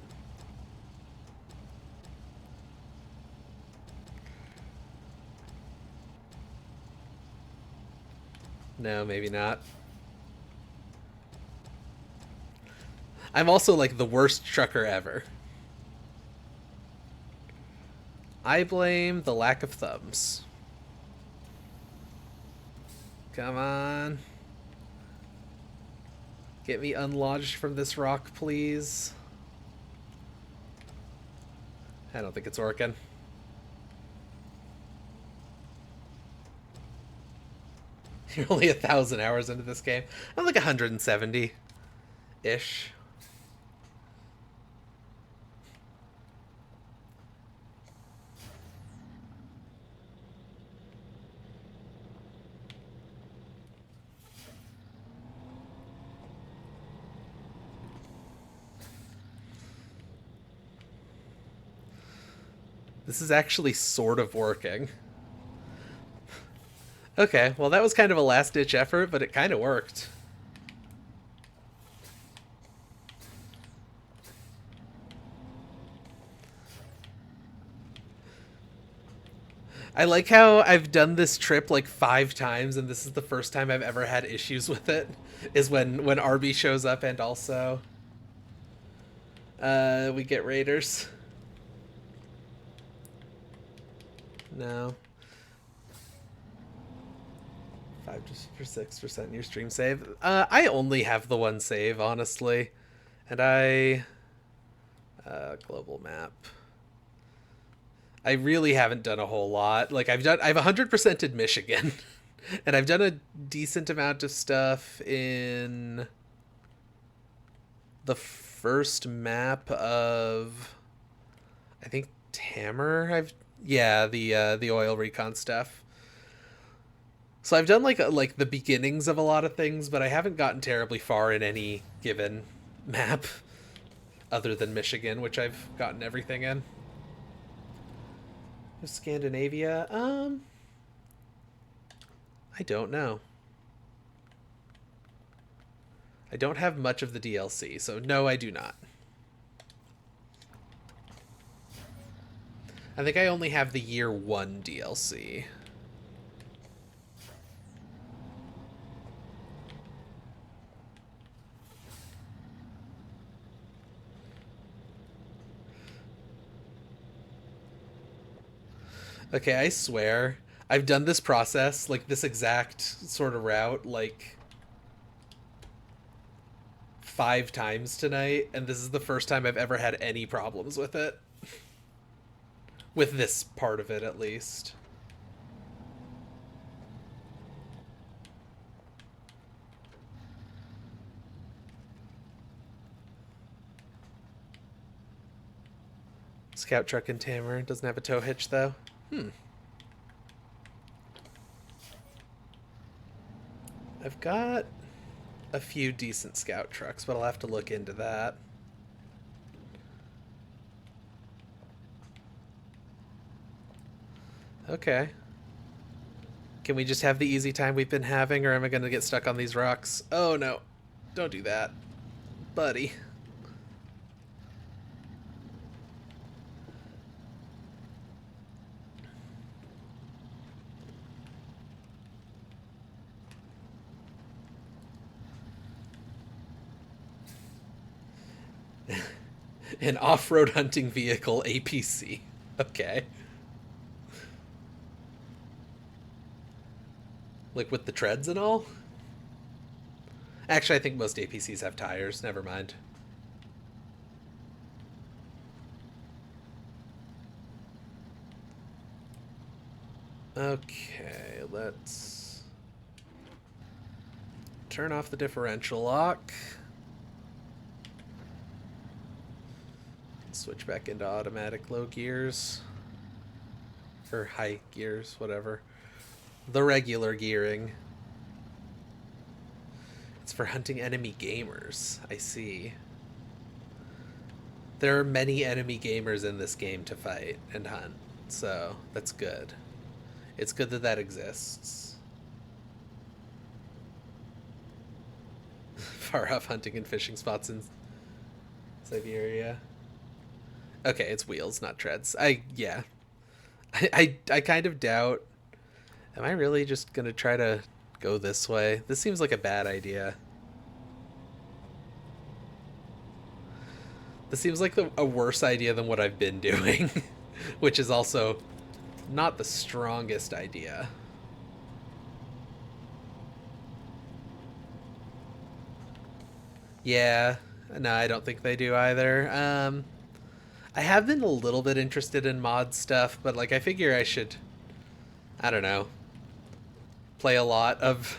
No, maybe not. I'm also, like, the worst trucker ever. I blame the lack of thumbs. Come on. Get me unlodged from this rock, please. I don't think it's working. You're only 1,000 hours into this game. I'm like 170-ish. This is actually sort of working. Okay, well that was kind of a last-ditch effort, but it kind of worked. I like how I've done this trip like 5 times, and this is the first time I've ever had issues with it, is when Arby shows up, and also we get raiders. No. 5 to 6% your stream save. I only have the one save, honestly. And global map. I really haven't done a whole lot. Like I've 100%ed Michigan. And I've done a decent amount of stuff in the first map of, I think, Tamar. The oil recon stuff. So I've done like the beginnings of a lot of things, but I haven't gotten terribly far in any given map other than Michigan, which I've gotten everything in. Scandinavia, I don't know. I don't have much of the DLC, so no, I do not. I think I only have the year 1 DLC. Okay, I swear, I've done this process, like this exact sort of route, like 5 times tonight, and this is the first time I've ever had any problems with it. With this part of it, at least. Scout truck in Tamar doesn't have a tow hitch, though. I've got a few decent scout trucks, but I'll have to look into that. Okay. Can we just have the easy time we've been having, or am I going to get stuck on these rocks? Oh, no. Don't do that. Buddy. An off-road hunting vehicle APC. Okay. Like with the treads and all? Actually, I think most APCs have tires. Never mind. Okay, let's turn off the differential lock. Switch back into automatic low gears. Or high gears, whatever. The regular gearing. It's for hunting enemy gamers. I see. There are many enemy gamers in this game to fight and hunt, so that's good. It's good that that exists. Far off hunting and fishing spots in Siberia. Okay, it's wheels, not treads. I kind of doubt. Am I really just gonna try to go this way? This seems like a bad idea. This seems like a worse idea than what I've been doing, which is also not the strongest idea. Yeah, no, I don't think they do either. I have been a little bit interested in mod stuff, but like I figure I should, I don't know, play a lot of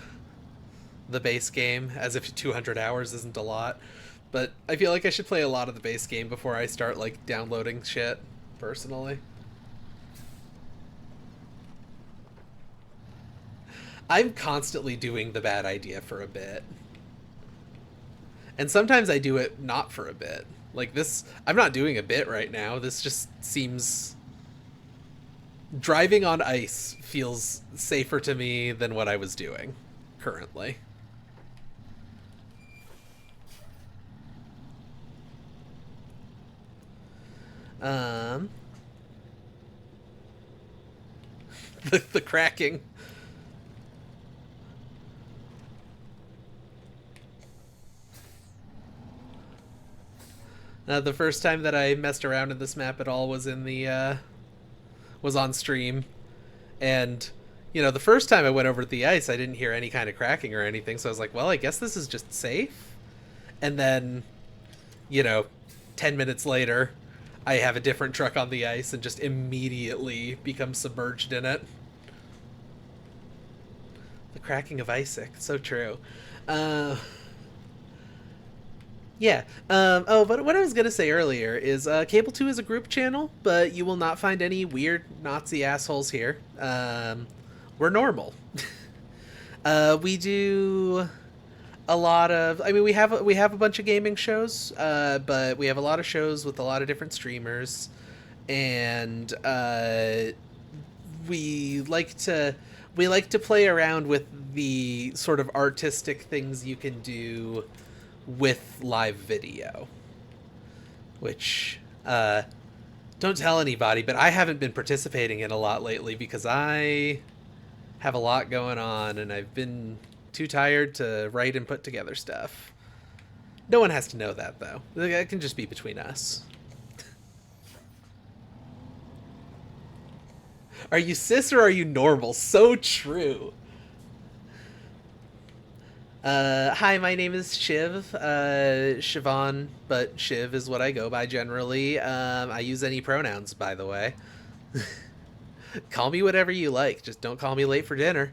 the base game, as if 200 hours isn't a lot. But I feel like I should play a lot of the base game before I start like downloading shit, personally. I'm constantly doing the bad idea for a bit. And sometimes I do it not for a bit. Like this, I'm not doing a bit right now. This just seems... Driving on ice feels safer to me than what I was doing currently. The cracking. The first time that I messed around in this map at all was in the was on stream, And, the first time I went over to the ice, I didn't hear any kind of cracking or anything. So I was like, well, I guess this is just safe. And then, you know, 10 minutes later, I have a different truck on the ice and just immediately become submerged in it. The cracking of Isaac. So true. Uh, Yeah. But what I was gonna say earlier is Cable Two is a group channel, but you will not find any weird Nazi assholes here. We're normal. We do a lot of. I mean, we have a bunch of gaming shows, but we have a lot of shows with a lot of different streamers, and we like to we like to play around with the sort of artistic things you can do with live video, which don't tell anybody, but I haven't been participating in a lot lately because I have a lot going on and I've been too tired to write and put together stuff. No one has to know that, though. That can just be between us. Are you cis or are you normal? So true. Hi, my name is Shiv. Siobhan, but Shiv is what I go by generally. I use any pronouns, by the way. Call me whatever you like. Just don't call me late for dinner.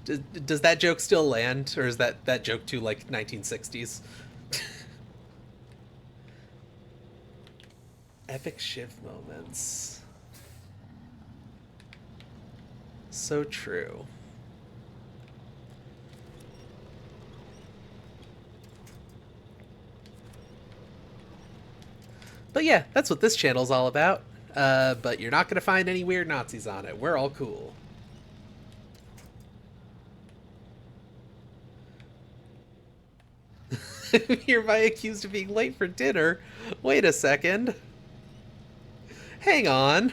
Does that joke still land, or is that joke too like 1960s? Epic Shiv moments. So true. But yeah, that's what this channel's all about. But you're not going to find any weird Nazis on it. We're all cool. Hereby accused of being late for dinner. Wait a second. Hang on.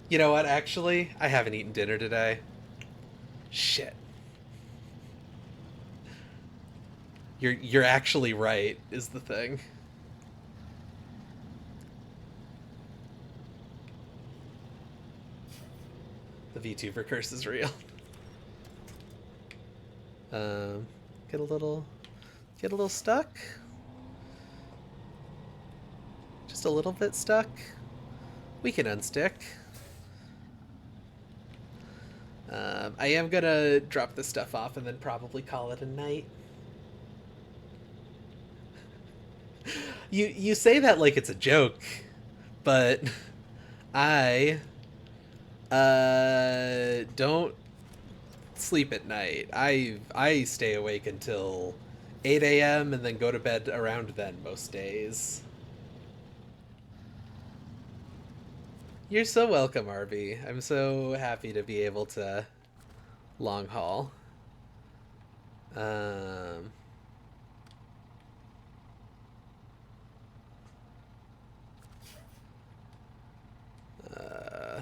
You know what, actually? I haven't eaten dinner today. Shit. You're actually right, is the thing. The VTuber curse is real. Um, get a little stuck. Just a little bit stuck. We can unstick. I am gonna drop this stuff off and then probably call it a night. You say that like it's a joke, but I don't sleep at night. I stay awake until 8 a.m. and then go to bed around then most days. You're so welcome, RB. I'm so happy to be able to long haul. Um, uh,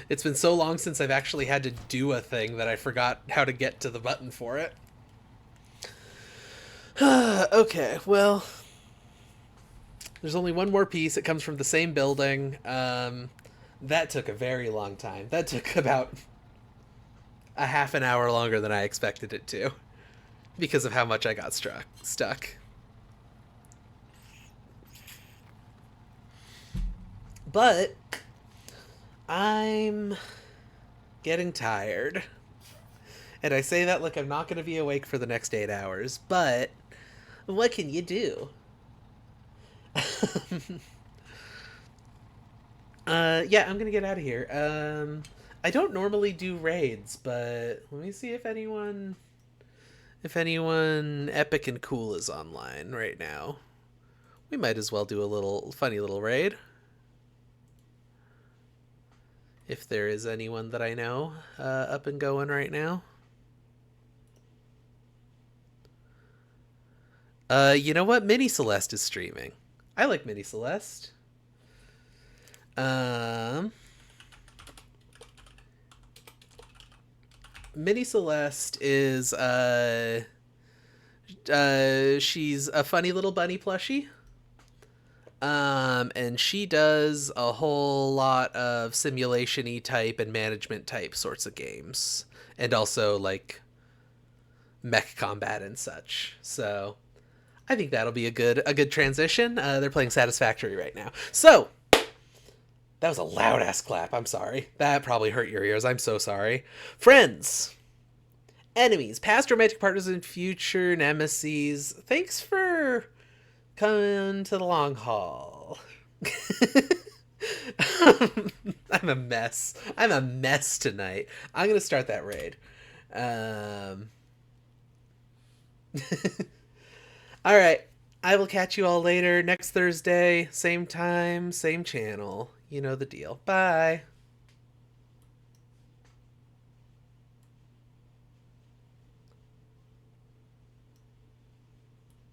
it's been so long since I've actually had to do a thing that I forgot how to get to the button for it. Okay, well, there's only one more piece. It comes from the same building. That took a very long time. That took about a half an hour longer than I expected it to because of how much I got stuck. But I'm getting tired. And I say that like I'm not going to be awake for the next 8 hours, but what can you do? Yeah, I'm gonna get out of here. I don't normally do raids, but let me see if anyone epic and cool is online right now. We might as well do a little funny little raid. If there is anyone that I know up and going right now. You know what? Mini Celeste is streaming. I like Mini Celeste. Mini Celeste is she's a funny little bunny plushie. And she does a whole lot of simulation-y type and management type sorts of games, and also like mech combat and such. So I think that'll be a good transition. They're playing Satisfactory right now. So that was a loud ass clap. I'm sorry. That probably hurt your ears. I'm so sorry. Friends, enemies, past romantic partners, and future nemesis. Thanks for coming to the long haul. I'm a mess. I'm a mess tonight. I'm gonna start that raid. Um, all right. I will catch you all later next Thursday, same time, same channel. You know the deal. Bye.